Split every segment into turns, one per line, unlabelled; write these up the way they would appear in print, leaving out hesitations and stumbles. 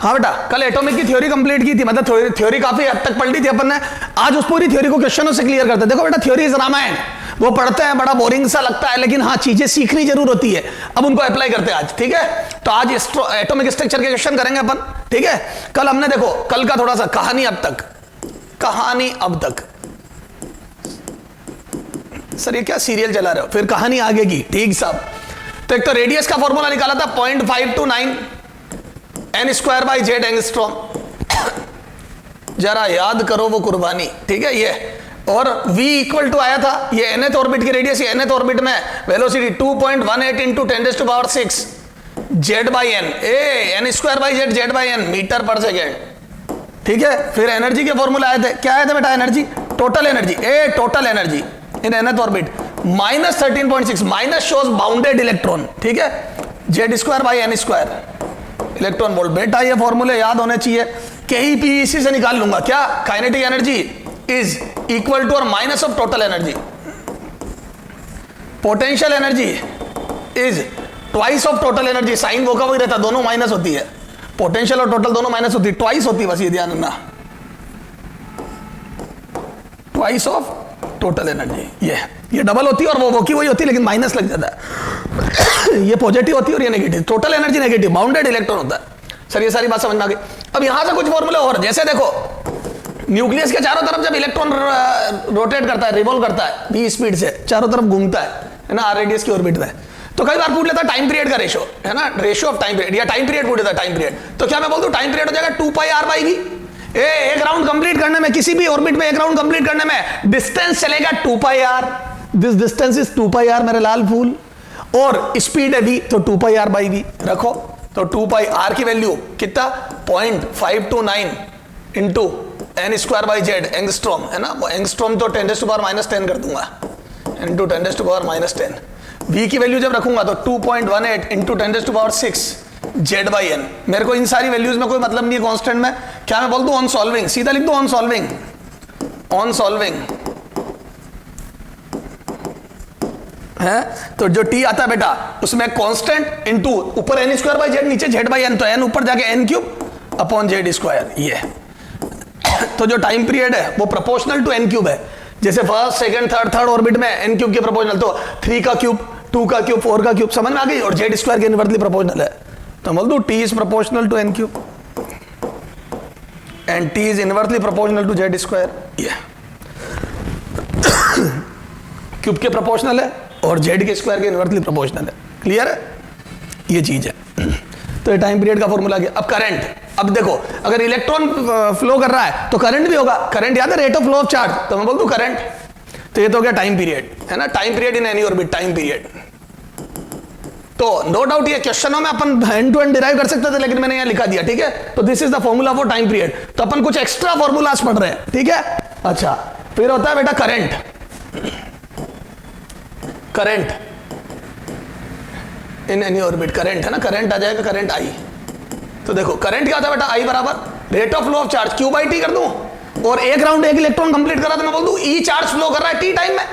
हाँ बेटा, कल एटॉमिक की थ्योरी कंप्लीट की थी, मतलब थ्योरी काफी हद तक पढ़ ली थी अपन ने। आज उस पूरी थ्योरी को क्वेश्चनों से क्लियर करते हैं। देखो बेटा, थ्योरी इज रामायण, वो पढ़ते हैं, बड़ा बोरिंग सा लगता है, लेकिन हाँ चीजें सीखनी जरूर होती है। अब उनको अप्लाई करते हैं आज, ठीक है। तो आज एटॉमिक स्ट्रक्चर के क्वेश्चन करेंगे अपन, ठीक है। कल हमने देखो, कल का थोड़ा सा कहानी अब तक, सर ये क्या सीरियल चला रहे हो, फिर कहानी आगे की, ठीक साहब। तो एक तो रेडियस का फॉर्मूला निकाला था 0.529 n square by Z angstrom, जरा याद करो वो कुर्बानी, ठीक है ये। और v इक्वल टू आया था ये nth ऑर्बिट की रेडियस, ये nth ऑर्बिट में velocity 2.18 into 10⁻⁶ Z by N, n square by Z, Z by N metre per second, ठीक है। फिर एनर्जी के फॉर्मूला आए थे, क्या आए थे बेटा, energy, total energy, total energy in nth orbit -13.6, minus shows bounded electron, ठीक है, Z square by N square electron volt. बेटा ये फॉर्मूले याद होने चाहिए, कहीं भी इसी से निकाल लूंगा क्या, kinetic energy is equal to और minus of total energy, potential energy is twice of total energy, sign वो का वही रहता, दोनों माइनस होती है, पोटेंशियल और टोटल दोनों माइनस होती है, ट्वाइस होती है, बस ये ध्यान रखना, ट्वाइस ऑफ टोटल एनर्जी। ये डबल होती है और वो की वही होती है, लेकिन माइनस लग जाता है। ये पॉजिटिव होती है और ये negative, total energy negative, bounded electron होता है। सर ये सारी बात समझ में आ गई। अब यहां से कुछ फॉर्मूले और, जैसे देखो न्यूक्लियस के चारों तरफ जब इलेक्ट्रॉन रोटेट करता है, रिवॉल्व करता है v स्पीड से, चारों तरफ घूमता है ना, r रेडियस की ऑर्बिट में, तो कई बार पूछ लेता है टाइम पीरियड का रेशो, है ना, रेशो ऑफ टाइम पीरियड, या टाइम पीरियड पूछ लेता है, टाइम पीरियड। तो क्या मैं बोल दूं टाइम पीरियड हो जाएगा 2πr/v। एक राउंड कंप्लीट करने में, किसी भी ऑर्बिट में एक राउंड कंप्लीट करने में डिस्टेंस चलेगा 2πr, this distance is 2πr मेरे लाल फूल, और स्पीड है v, तो 2πr/v रखो। तो 2πr की वैल्यू कितना, 0.529 into n square by Z angstrom, है ना, वो एंगस्ट्रॉम तो 10⁻⁻10 कर दूंगा, इंटू 10⁻⁻10। v की वैल्यू जब रखूंगा तो 2.18 इंटू 10⁻⁶ जेड बाई एन। मेरे को इन सारी वैल्यूज में कोई मतलब नहीं है कांस्टेंट में, क्या मैं बोल दूं ऑन सॉल्विंग, सीधा लिख दूं ऑन सॉल्विंग, ऑन सॉल्विंग है। तो जो t आता है बेटा उसमें कांस्टेंट इंटू ऊपर n स्क्वायर बाई जेड, नीचे जेड बाई एन, तो n ऊपर जाके n³ अपॉन जेड स्क्वायर, ये। तो जो टाइम पीरियड है वो प्रोपोर्शनल टू n³ है, जैसे फर्स्ट सेकंड थर्ड ऑर्बिट में n³ के प्रोपोर्शनल, तो 3 का क्यूब, 2 का क्यूब, 4 का क्यूब, समझ में आ गई। और जेड स्क्वायर के इनवर्सली प्रोपोर्शनल है, तो बोल दो t is proportional to n³ and t is inversely proportional to Z square, ये क्यूब के प्रोपोर्शनल है और जेड के स्क्वायर के इनवर्सली प्रोपोर्शनल है। क्लियर है, ये चीज है। तो ये टाइम पीरियड का फॉर्मूला गया। अब करंट, अब देखो अगर इलेक्ट्रॉन फ्लो कर रहा है तो करंट भी होगा, करंट याद है, rate of flow of charge, तो मैं बोल दूं करंट। तो ये तो हो गया टाइम पीरियड, है ना, time period in any orbit, time period. तो नो डाउट ये क्वेश्चनों में अपन हैंड टू हैंड डिराइव कर सकते थे, लेकिन मैंने यहां लिखा दिया, ठीक है। तो this is the formula for time period. तो अपन कुछ एक्स्ट्रा फॉर्मूलाज पढ़ रहे हैं, ठीक है। अच्छा, फिर होता है बेटा current, current in any orbit, current है ना, करंट आ जाएगा, करंट आई। तो देखो करंट क्या होता है बेटा, आई बराबर rate of flow of charge q by T कर दूं, और एक राउंड एक इलेक्ट्रॉन कंप्लीट करा तो मैं बोल दूं ई चार्ज फ्लो कर रहा है टी टाइम में।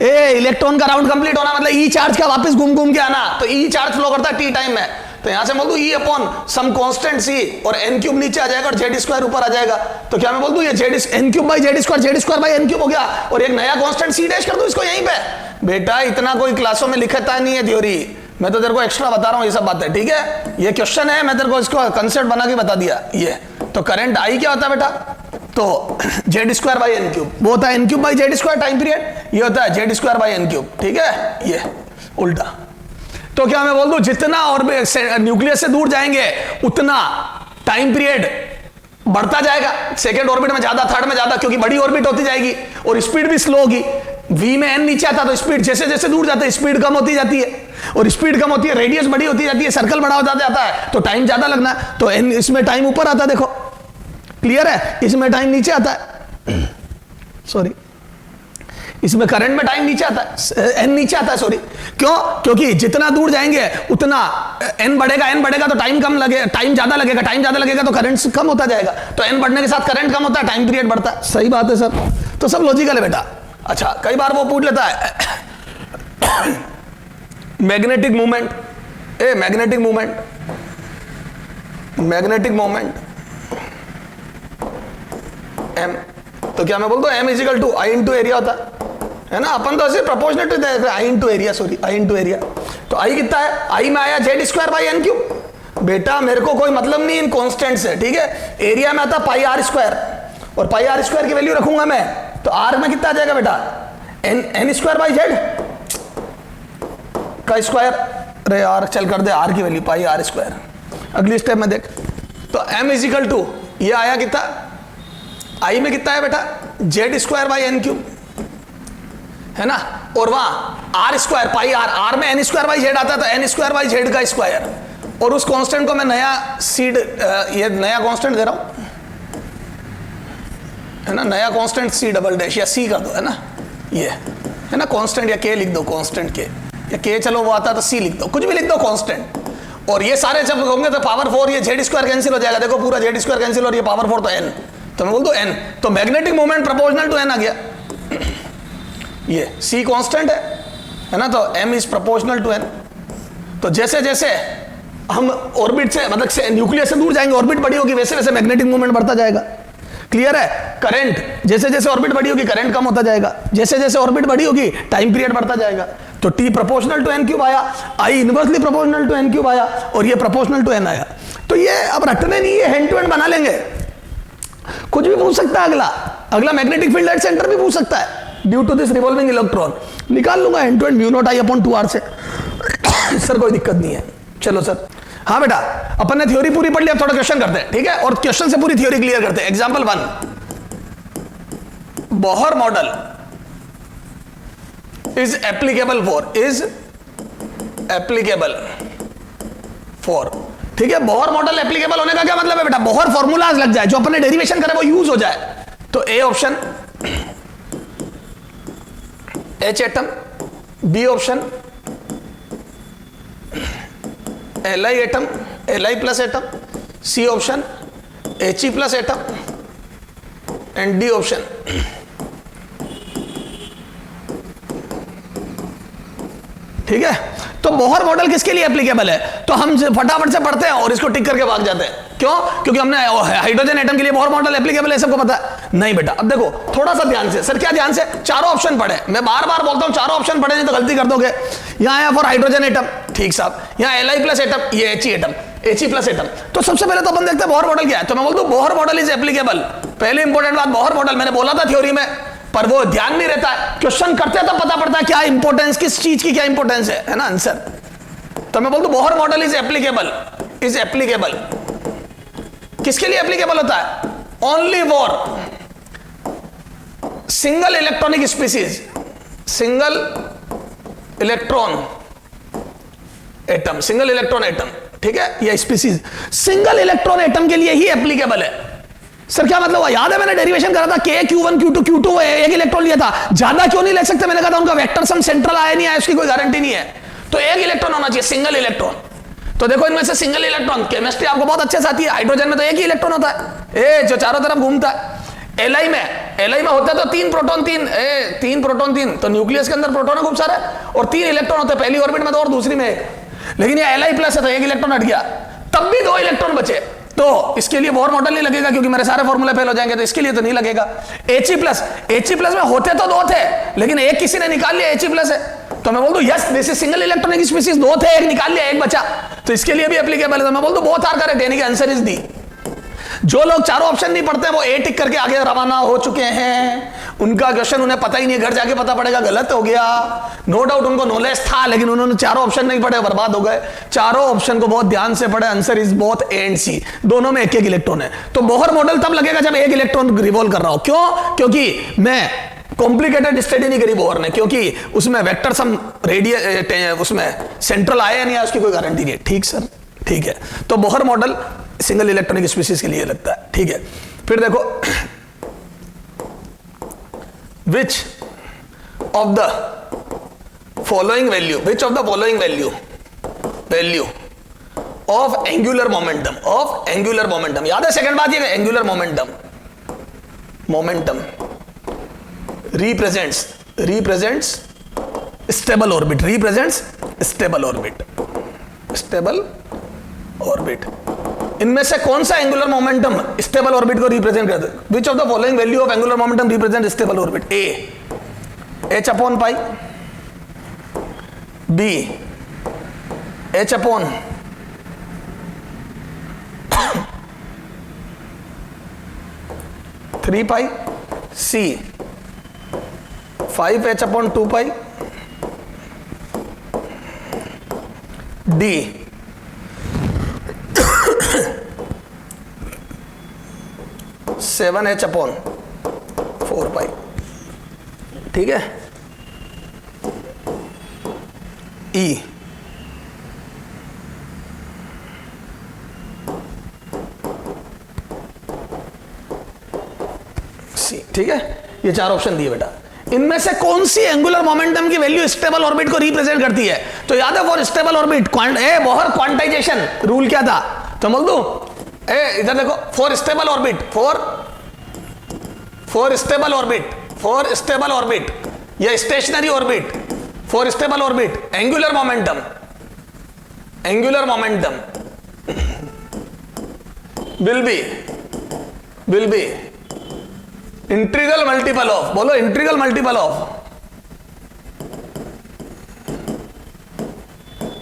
इलेक्ट्रॉन का राउंड कंप्लीट होना मतलब ई चार्ज का वापस घूम घूम के आना, तो ई चार्ज फ्लो करता है टी टाइम में। तो यहां से बोल दूं ई अपॉन सम कांस्टेंट सी, और n³ नीचे आ जाएगा और जेड स्क्वायर ऊपर आ जाएगा। तो क्या मैं बोल दूं ये n³ by Z square by n³ हो गया, और एक नया कांस्टेंट सी डैश कर दूं इसको यहीं पे। बेटा इतना कोई क्लासों में लिखता नहीं है थ्योरी, मैं तो तेरे को एक्स्ट्रा बता रहा हूं ये सब बातें, ठीक है। ये क्वेश्चन है, मैं तेरे को इसको कंसेप्ट बना के बता दिया। ये तो करंट आई क्या होता है बेटा, तो जेड स्क्वायर बाई n³, वो होता है n³ by Z square time period, ये होता है जेड स्क्वायर बाई n³, ठीक है, ये उल्टा। तो क्या मैं बोल दूं जितना और न्यूक्लियस से दूर जाएंगे उतना टाइम पीरियड बढ़ता जाएगा, सेकेंड ऑर्बिट में ज्यादा, थर्ड में ज्यादा, क्योंकि बड़ी ऑर्बिट होती जाएगी और स्पीड भी स्लो होगी। v में n नीचे आता तो स्पीड जैसे जैसे दूर जाता है स्पीड कम होती जाती है, और स्पीड कम होती है रेडियस बड़ी होती जाती है, सर्कल बड़ा होता जाता है, तो टाइम ज्यादा लगना। तो n इसमें टाइम ऊपर आता है, देखो क्लियर है, इसमें टाइम नीचे आता है, सॉरी इसमें करंट में टाइम नीचे आता है, n नीचे आता है, सॉरी। क्यों, क्योंकि जितना दूर जाएंगे उतना n बढ़ेगा तो टाइम कम लगेगा, टाइम ज्यादा लगेगा, टाइम ज्यादा लगेगा तो करंट कम होता जाएगा, तो n बढ़ने के साथ करंट कम होता है, टाइम पीरियड बढ़ता है। सही बात है सर, तो सब लॉजिकल है बेटा। अच्छा, कई बार वो पूछ लेता है magnetic movement, magnetic movement magnetic moment m, तो क्या मैं बोलता हूं m equal to I into area होता है ना, अपन तो ऐसे प्रोपोर्शनेट देख रहे हैं, I into area, sorry I into area. तो आई कितना है, आई में आया Z square by N cube. बेटा मेरे को कोई मतलब नहीं इन कॉन्स्टेंट से, ठीक है। एरिया में आता पाई आर स्क्वायर, और पाई आर स्क्वायर की वैल्यू रखूंगा मैं, तो आर में कितना आ जाएगा बेटा, एन स्क्वायर बाई जेड का स्क्वायर। अरे यार चल कर दे आर की वैल्यू पाई आर स्क्वायर। अगली स्टेप में देख, तो एम इजिकल टू ये आया कितना, आई में कितना है बेटा, Z square by N cube, है ना। और वहां R square pi R, R में एन स्क्वायर बाई जेड आता है, तो एन स्क्वायर बाई जेड का स्क्वायर। और उस कांस्टेंट को मैं नया सीड, ये नया कांस्टेंट दे रहा हूं, है ना, नया कांस्टेंट सी डबल डैश या सी कर दो, है ना, ये है ना कांस्टेंट, या के लिख दो कांस्टेंट के, या के चलो वो आता है तो सी लिख दो, कुछ भी लिख दो कांस्टेंट। और ये सारे जब होंगे तो पावर 4, ये जेड स्क्वायर कैंसिल हो जाएगा, देखो पूरा जेड स्क्वायर कैंसिल, और ये पावर 4 तो एन, तो मैं बोल दो एन, तो magnetic moment proportional to N आ गया। ये c कांस्टेंट है ना, तो m is proportional to n। तो जैसे जैसे हम ऑर्बिट से, मतलब से न्यूक्लियस से दूर जाएंगे, ऑर्बिट बड़ी होगी, वैसे वैसे मैग्नेटिक मोमेंट बढ़ता जाएगा। क्लियर है। करंट जैसे जैसे ऑर्बिट बड़ी होगी करंट कम होता जाएगा, जैसे जैसे ऑर्बिट बड़ी होगी टाइम पीरियड बढ़ता जाएगा। तो t proportional to n cube आया, i inversely proportional to n cube आया, और ये प्रोपोर्शनल टू n आया। तो ये अब रटने नहीं, ये हैंड टू हैंड बना लेंगे, कुछ भी पूछ सकता है। अगला मैग्नेटिक फील्ड एट सेंटर भी पूछ सकता है, due to this revolving electron, निकाल लूंगा hand to hand, mu not I upon 2r से। सर कोई दिक्कत नहीं है, चलो सर। हाँ बेटा, अपन ने थ्योरी पूरी पढ़ ली, अब थोड़ा क्वेश्चन करते हैं, ठीक है, और क्वेश्चन से पूरी थ्योरी क्लियर करते हैं। Example 1, Bohr model is applicable for, ठीक है। बोहर मॉडल एप्लीकेबल होने का क्या मतलब है बेटा, बोहर फॉर्मूलाज लग जाए, जो अपन ने डेरिवेशन करे वो यूज हो जाए। तो A option H atom, B option Li atom, Li plus atom, C option He plus atom, and D option ठीक है। तो बोहर मॉडल किसके लिए एप्लीकेबल है, तो हम फटाफट से पढ़ते हैं और इसको टिक करके भाग जाते हैं। क्यों, क्योंकि हमने हाइड्रोजन एटम के लिए बोहर मॉडल एप्लीकेबल है, सबको पता है। नहीं बेटा, अब देखो थोड़ा सा ध्यान से। सर क्या ध्यान से, चारों ऑप्शन पढ़े, मैं बार बार बोलता हूं चारों ऑप्शन पढ़े नहीं तो गलती कर दोगे। यहां आया फॉर हाइड्रोजन एटम, ठीक साहब, यहां Li प्लस एटम, ये He atom, He plus atom. तो सबसे पहले तो अपन देखते हैं बोहर मॉडल क्या है। तो मैं बोलता हूं बोहर मॉडल इज एप्लीकेबल। पहले इंपॉर्टेंट बात, बोहर मॉडल मैंने बोला था थ्योरी में, पर वो ध्यान नहीं रहता है, क्वेश्चन करते तो पता पड़ता है क्या इंपॉर्टेंस, किस चीज की क्या इंपॉर्टेंस है ना आंसर। तो मैं बोलता हूं बोहर मॉडल इज एप्लीकेबल, किसके लिए एप्लीकेबल होता है, only for single electronic species, single electron atom, ठीक है, ये स्पीसीज सिंगल इलेक्ट्रॉन एटम के लिए ही एप्लीकेबल है। सर क्या मतलब, याद है मैंने डेरिवेशन करा था, K Q1 Q2 Q2 एक इलेक्ट्रॉन लिया था, ज्यादा क्यों नहीं ले सकते, मैंने कहा था उनका वेक्टर सम सेंट्रल आया नहीं आया उसकी कोई गारंटी नहीं है, तो एक इलेक्ट्रॉन होना चाहिए, सिंगल इलेक्ट्रॉन। तो देखो इनमें से सिंगल इलेक्ट्रॉन, केमिस्ट्री आपको बहुत अच्छे से आती है, हाइड्रोजन में तो एक ही इलेक्ट्रॉन होता है, ए जो चारों तरफ घूमता है। Li में होता है तो 3 प्रोटॉन 3 प्रोटॉन 3, तो न्यूक्लियस के अंदर प्रोटॉन है खूब सारे, और 3 इलेक्ट्रॉन होते हैं, पहली ऑर्बिट में 2 और दूसरी में 1। लेकिन ये Li प्लस है तो एक इलेक्ट्रॉन हट गया, तब भी 2 इलेक्ट्रॉन बचे, तो इसके लिए बोहर मॉडल नहीं लगेगा, क्योंकि मेरे सारे फॉर्मूले फेल हो जाएंगे, तो इसके लिए तो नहीं लगेगा। He प्लस में होते तो 2 थे, लेकिन एक किसी ने निकाल लिया, He प्लस है, तो मैं बोल दूं yes this is single electronic species, 2 थे एक निकाल लिया, एक बचा, तो इसके लिए भी एप्लीकेबल है। तो मैं बोल दूं बोथ आर करेक्ट, यानी कि आंसर इज दी। जो लोग चारों ऑप्शन नहीं पढ़ते वो ए टिक करके आगे रवाना हो चुके हैं, उनका क्वेश्चन उन्हें पता ही नहीं, घर जाके पता पड़ेगा गलत हो गया। नो डाउट उनको नॉलेज था, लेकिन उन्होंने चारों ऑप्शन नहीं पढ़े, बर्बाद हो गए। चारों ऑप्शन को बहुत ध्यान से पढ़े, answer is both A and C, दोनों में एक एक इलेक्ट्रॉन है। तो बोहर मॉडल तब लगेगा जब एक इलेक्ट्रॉन रिवॉल्व कर रहा हो। क्यों, क्योंकि मैं कॉम्प्लिकेटेड स्टडी नहीं करी बोहर ने, क्योंकि उसमें वेक्टर सम उसमें सेंट्रल आया नहीं आया उसकी कोई गारंटी नहीं है। ठीक सर, ठीक है। तो Bohr model single electronic species के लिए लगता है, ठीक है। फिर देखो, which of the following value of angular momentum, याद है सेकंड बात ये, angular momentum represents stable orbit, इनमें से कौन सा एंगुलर मोमेंटम स्टेबल ऑर्बिट को रिप्रेजेंट करता है? Which of the following value of angular momentum represent stable orbit? A H upon pi, B H upon 3 pi, C 5h upon 2 pi, D 7h upon 4 पाई। ठीक है, ई सी। ठीक है, ये 4 option दिए बेटा। इनमें से कौन सी एंगुलर मोमेंटम की वैल्यू स्टेबल ऑर्बिट को रिप्रेजेंट करती है? तो याद है for stable orbit Bohr quantization rule क्या था? तो बोल दू इधर देखो, for stable orbit, for stable orbit या stationary orbit, for stable orbit angular momentum will be integral multiple of, बोलो integral multiple of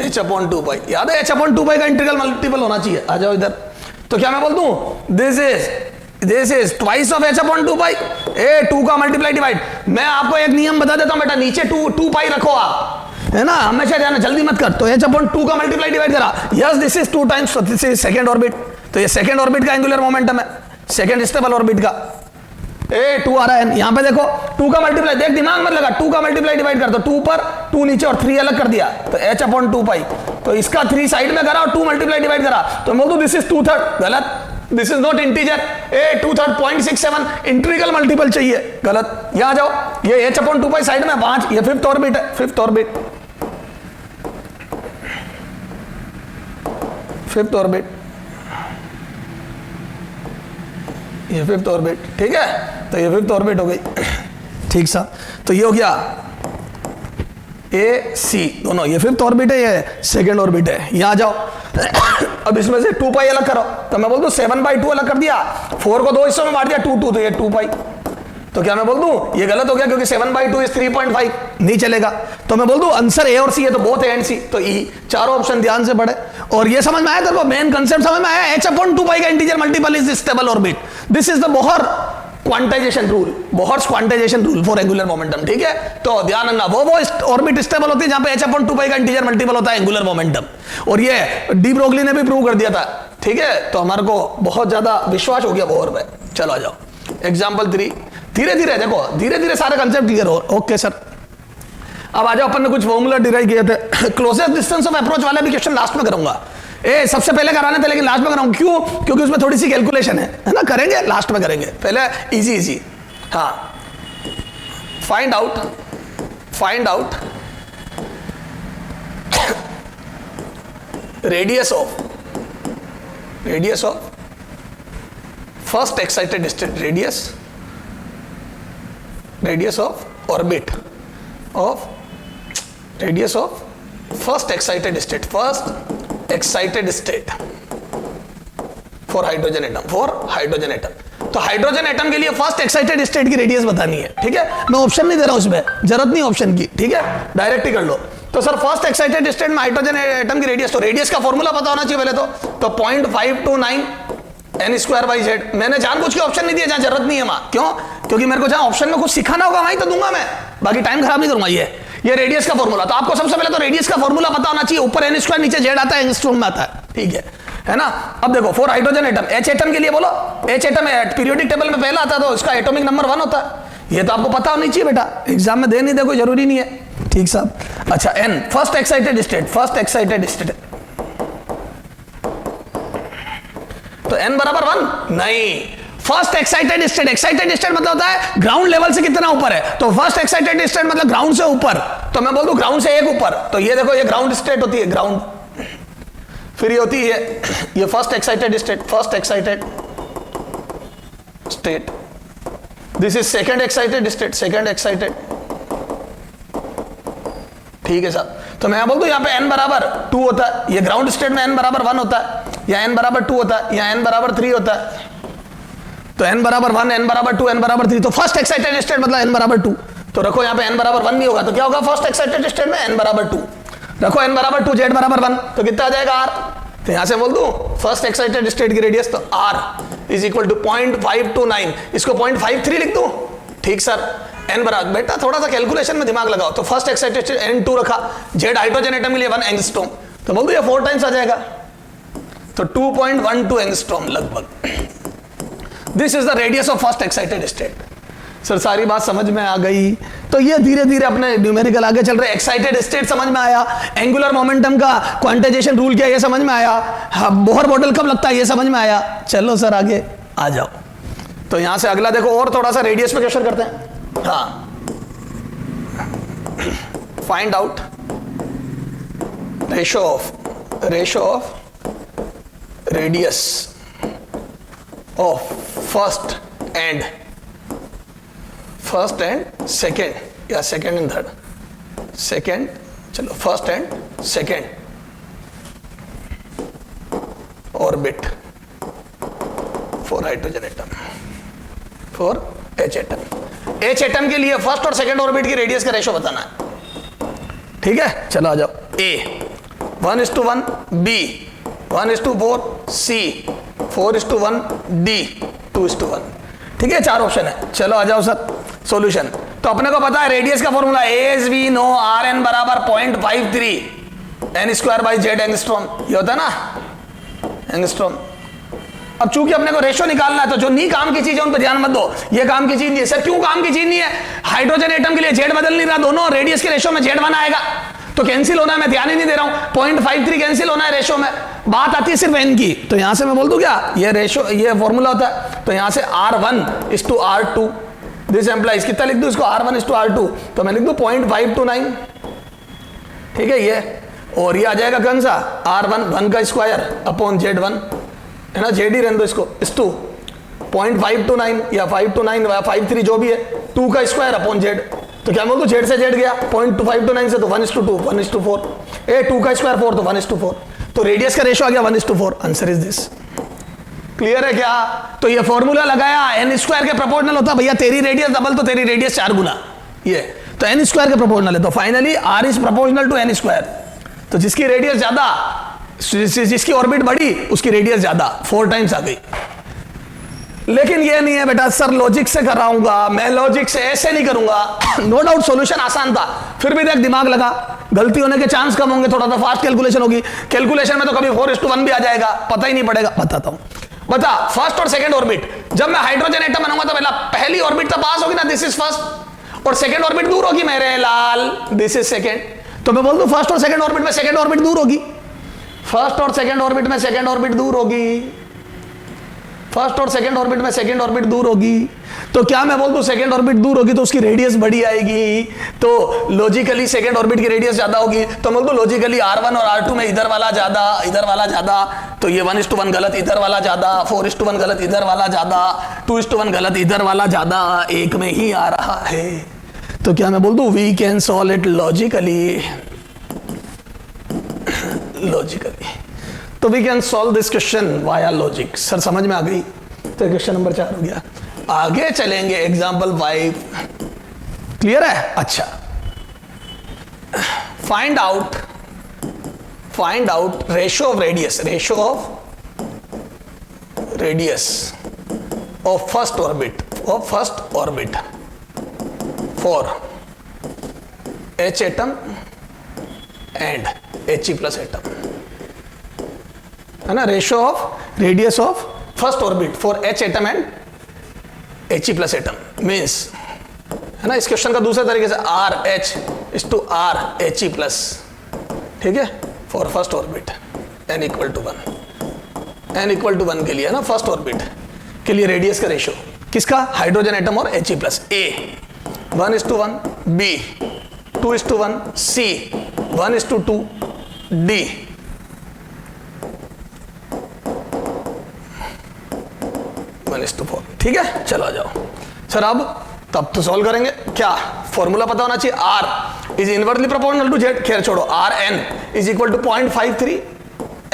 h upon 2 pi. याद है h अपॉन 2 पाई का इंटीग्रल मल्टीपल होना चाहिए। आ जाओ इधर। तो क्या मैं बोल दूं, this is twice of h upon 2 पाई। 2 का मल्टीप्लाई डिवाइड। मैं आपको एक नियम बता देता हूं बेटा, नीचे 2 पाई रखो आप, है ना, हमेशा जाना, जल्दी मत कर। तो h अपॉन 2 का मल्टीप्लाई डिवाइड करा, yes this is 2 times, this is second orbit. तो ये सेकंड ऑर्बिट का एंगुलर मोमेंटम है, सेकंड स्टेबल ऑर्बिट का। 2 आ रहा है यहां पे, देखो 2 का मल्टीप्लाई, देख दिमाग मत लगा, 2 का मल्टीप्लाई डिवाइड कर दो, 2 पर 2 नीचे और 3 अलग कर दिया, तो h अपॉन 2 पाई। तो इसका 3 साइड में करा और 2 मल्टीप्लाई डिवाइड करा, तो बोल दो दिस इज 2/3, गलत, this is not integer. 2/3 0.67 integral multiple चाहिए, गलत। यहां जाओ, ये h अपॉन 2 पाई साइड में 5, ये फिफ्थ ऑर्बिट है, फिफ्थ ऑर्बिट, ये फिफ्थ ऑर्बिट। ठीक है, तो ये फिफ्थ ऑर्बिट हो गई। ठीक सा, तो ये हो गया ए सी दोनों, ये फिफ्थ ऑर्बिट है, ये सेकंड ऑर्बिट है। यहां जाओ, अब इसमें से 2 पाई अलग करो, तो मैं बोल दूं 7/2 अलग कर दिया, 4 को 2 हिस्सों में बांट दिया, 2 तो ये 2 पाई। तो क्या मैं बोल दूं ये गलत हो गया, क्योंकि 7/2 इज 3.5, नहीं चलेगा। तो मैं बोल दूं आंसर ए और सी है, तो बोथ ए एंड सी, तो ई। चारों ऑप्शन ध्यान से पढ़े। और ये समझ में आया तेरे को, मेन कंसेप्ट समझ में आया? h अपॉन 2 पाई का integer multiple is stable orbit. This is the Bohr quantization rule, Bohr's quantization rule for angular momentum. ठीक है, तो ध्यान रखना, वो ऑर्बिट स्टेबल होती है जहां पे h अपॉन 2 पाई का इंटीजर मल्टीपल होता है एंगुलर मोमेंटम। और ये डी ब्रोगली ने भी प्रूव कर दिया था। ठीक है, तो हमारे को बहुत ज्यादा विश्वास हो गया बोहर पे। चलो आ जाओ, एग्जाम्पल 3। धीरे धीरे देखो, धीरे धीरे सारे कंसेप्ट क्लियर हो। ओके सर, अब आ जाओ, अपन ने कुछ फॉर्मूला डिराइव किए थे। क्लोजेस्ट डिस्टेंस ऑफ अप्रोच वाला भी क्वेश्चन लास्ट में करूंगा। सबसे पहले कराने थे, लेकिन लास्ट में कराऊंगा। क्यों? क्योंकि उसमें थोड़ी सी कैलकुलेशन है ना, करेंगे लास्ट में करेंगे, पहले इजी। हाँ, find out radius of first excited state, radius of orbit of radius of first excited state for hydrogen atom, तो हाइड्रोजन एटम के लिए फर्स्ट एक्साइटेड स्टेट की रेडियस बतानी है। ठीक है, मैं ऑप्शन नहीं दे रहा हूं इसमें, जरूरत नहीं ऑप्शन की। ठीक है, डायरेक्ट ही कर लो। तो सर फर्स्ट एक्साइटेड स्टेट में हाइड्रोजन एटम की रेडियस, तो रेडियस का फॉर्मूला पता होना चाहिए पहले तो 0.529 n²/z। मैंने जानबूझ के ऑप्शन नहीं दिया जहां जरूरत नहीं है वहां। क्यों? क्योंकि मेरे को जहां ऑप्शन में कुछ सिखाना होगा वहीं तो दूंगा मैं, बाकी टाइम खराब नहीं करूंगा। ये रेडियस का फॉर्मूला, तो आपको सबसे पहले तो रेडियस का फॉर्मूला पता होना चाहिए। ऊपर n², नीचे z आता है, एंगस्ट्रॉम में आता है। ठीक है ना। अब देखो, for hydrogen atom, H atom के लिए बोलो, H एटम पीरियोडिक टेबल में पहला आता है, तो इसका एटॉमिक नंबर 1 होता है। ये तो आपको पता होनी चाहिए बेटा, एग्जाम में दे नहीं दे कोई जरूरी नहीं है। ठीक साहब। अच्छा, n फर्स्ट एक्साइटेड स्टेट, तो n बराबर 1 नहीं। फर्स्ट एक्साइटेड स्टेट मतलब होता है ग्राउंड लेवल से कितना ऊपर है, तो फर्स्ट एक्साइटेड स्टेट मतलब ग्राउंड से ऊपर, तो मैं बोल दूं ग्राउंड से एक ऊपर, तो ये देखो, ये ग्राउंड स्टेट होती है, ग्राउंड। फिर ये होती है ये first excited state, this is second excited. ठीक है साहब, तो मैं बोल दूं यहां पे n बराबर 2 होता है, ये ग्राउंड स्टेट में n बराबर 1 होता है। या n बराबर 2 होता है, या n बराबर 3 होता है, तो n बराबर 1, n बराबर 2, n बराबर 3, तो फर्स्ट एक्साइटेड स्टेट मतलब n बराबर 2, तो रखो यहाँ पे n बराबर 1 नहीं होगा तो क्या होगा फर्स्ट एक्साइटेड स्टेट में n बराबर 2, रखो n बराबर 2, z बराबर 1, तो कितना आ जाएगा r, तो यहां से बोल दूं फर्स्ट एक्साइटेड स्टेट की रेडियस तो r इज इक्वल टू 0.529, इसको 0.53 लिख दूं, ठीक सर, n बराबर, बेटा थोड़ा सा कैलकुलेशन में दिमाग लगाओ, तो फर्स्ट एक्साइटेड स्टेट n2 रखा, z हाइड्रोजन एटम के लिए 1 एंगस्ट्रॉम, तो बोल दो ये 4 टाइम्स आ जाएगा, तो 2.12 एंगस्ट्रॉम लगभग, this is the radius of first excited state. Sir सारी बात समझ में आ गई, तो ये धीरे धीरे अपने न्यूमेरिकल आगे चल रहे, एक्साइटेड स्टेट समझ में आया, एंगुलर मोमेंटम का क्वांटाइजेशन रूल क्या है ये समझ में आया, बोहर मॉडल कब लगता है ये समझ में आया, चलो सर आगे आ जाओ। तो यहां से अगला देखो और थोड़ा सा रेडियस पे क्वेश्चन करते हैं। हाँ, find out ratio of radius of first and second या सेकेंड एंड थर्ड, सेकेंड, चलो first and second orbit for hydrogen atom, for H atom, H atom के लिए फर्स्ट और सेकेंड ऑर्बिट की रेडियस का रेशियो बताना है, ठीक है, चलो आ जाओ। A 1:1, B 1:4, C 4:1, D 2:1, ठीक है, 4 ऑप्शन है, चलो आ जाओ सर सॉल्यूशन। तो अपने को पता है रेडियस का formula as we know R N बराबर 0.53 n square by Z angstrom, ये होता है ना एंगस्ट्रॉम। अब चूंकि अपने को रेशियो निकालना है तो जो नहीं काम की चीज है उन पर ध्यान मत दो, ये काम की चीज नहीं है। सर क्यों काम की चीज नहीं है? हाइड्रोजन एटम के लिए जेड बदल नहीं रहा, दोनों रेडियस के रेशियो में जेड बना आएगा तो कैंसिल होना है, मैं ध्यान ही नहीं दे रहा हूं, 0.53 कैंसिल होना है रेशियो में, बात आती है सिर्फ n की। तो यहां से मैं बोल दूं क्या ये रेशियो, ये फॉर्मूला होता है, तो यहां से R1:R2, दिस एम्प्लाइज कितना लिख दूं इसको, R1:R2, तो मैं लिख दूं 0.529, ठीक है ये, और ये आ जाएगा कौन सा R1 का स्क्वायर अपॉन Z1, है ना, जेड ही रहने दो इसको, इस 2 0.529 या 529 या 53 जो भी है, 2 का स्क्वायर अपॉन जेड, तो क्या बोल दो जेड से जेड गया 0.529 से तो 1:2 1:4, 2 का स्क्वायर 4 तो 1:4, तो रेडियस का रेशियो आ गया 1:4, आंसर इज दिस। क्लियर है क्या? तो ये फॉर्मूला लगाया, n स्क्वायर के प्रोपोर्शनल होता है भैया, तेरी रेडियस डबल तो तेरी रेडियस 4 गुना, ये तो n स्क्वायर के प्रोपोर्शनल है, तो finally r is proportional to n square, तो जिसकी रेडियस ज्यादा, जिसकी ऑर्बिट बड़ी उसकी रेडियस ज्यादा, 4 टाइम्स आ गई। लेकिन ये नहीं है बेटा सर लॉजिक से कराऊंगा, मैं लॉजिक से ऐसे नहीं करूंगा, नो डाउट सॉल्यूशन आसान था, फिर भी देख दिमाग लगा, गलती होने के चांस कम होंगे, थोड़ा सा फास्ट कैलकुलेशन होगी, कैलकुलेशन में तो कभी 4:1 भी आ जाएगा, पता ही नहीं पड़ेगा। बताता हूं, बता फर्स्ट और सेकंड ऑर्बिट, जब मैं हाइड्रोजन एटम बनाऊंगा तो पहली ऑर्बिट तो पास होगी ना, दिस इज फर्स्ट, और सेकंड ऑर्बिट दूर होगी मेरे लाल, दिस इज सेकंड, तो मैं बोल दूं फर्स्ट और सेकंड ऑर्बिट में सेकंड ऑर्बिट दूर होगी, फर्स्ट और सेकंड ऑर्बिट में सेकंड ऑर्बिट दूर होगी, फर्स्ट और सेकंड ऑर्बिट में सेकंड ऑर्बिट दूर होगी, तो क्या मैं बोल दूं सेकंड ऑर्बिट दूर होगी तो उसकी रेडियस बड़ी आएगी, तो लॉजिकली सेकंड ऑर्बिट की रेडियस ज्यादा होगी, तो बोल दो लॉजिकली R1 और R2 में इधर वाला ज्यादा, इधर वाला ज्यादा, तो ये 1:1 गलत, इधर वाला ज्यादा, 4:1 गलत, इधर वाला ज्यादा, 2:1 गलत, इधर वाला ज्यादा, एक में ही आ रहा है, तो क्या मैं बोल दूं we can solve it logically, तो we can solve this question via logic. Sir समझ में आ गई? तो क्वेश्चन नंबर 4 हो गया, आगे चलेंगे एग्जाम्पल 5, क्लियर है? अच्छा, find out ratio of radius of first orbit for H atom and He+ atom, है ना, ratio of radius of first orbit for H atom and He+ atom means, है ना, इस क्वेश्चन का दूसरे तरीके से RH:R He+, ठीक है, फॉर फर्स्ट ऑर्बिट n = 1 के लिए, है ना, फर्स्ट ऑर्बिट के लिए रेडियस का रेशियो किसका, हाइड्रोजन एटम और He+, A 1:1, B 2:1, C 1:2, D 1:4, ठीक है, चलो आ जाओ सर, अब तब तो सॉल्व करेंगे, क्या फॉर्मूला पता होना चाहिए, R is inversely proportional to Z, खैर छोड़ो, Rn = 0.53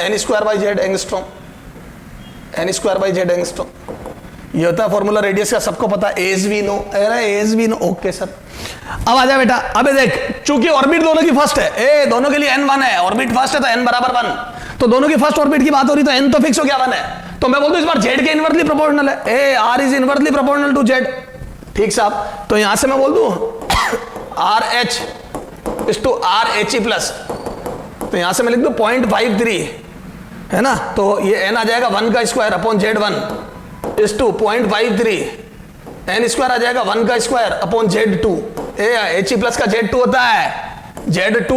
n² by Z angstrom, N square by Z angstrom. ये होता है फॉर्मूला रेडियस का, सबको पता है, एज वी नो। अरे as we know, okay sir. अब आ जा बेटा, अबे देख, चूंकि ऑर्बिट दोनों की फर्स्ट है, ए दोनों के लिए n 1 है, ऑर्बिट फर्स्ट है तो n बराबर 1, तो दोनों की फर्स्ट ऑर्बिट की बात हो रही तो n तो फिक्स हो गया 1 है, तो मैं बोल दूं इस बार z के इनवर्सली प्रोपोर्शनल है, a r is inversely proportional to z। ठीक साहब, तो यहां से मैं बोल दूं R H is to R H E plus, तो यहां से मैं लिख दूं 0.53 है ना, तो ये n आ जाएगा 1 का square upon z1 is to 0.53, n square आ जाएगा 1 का square upon z2। H E plus का z2 होता है Z2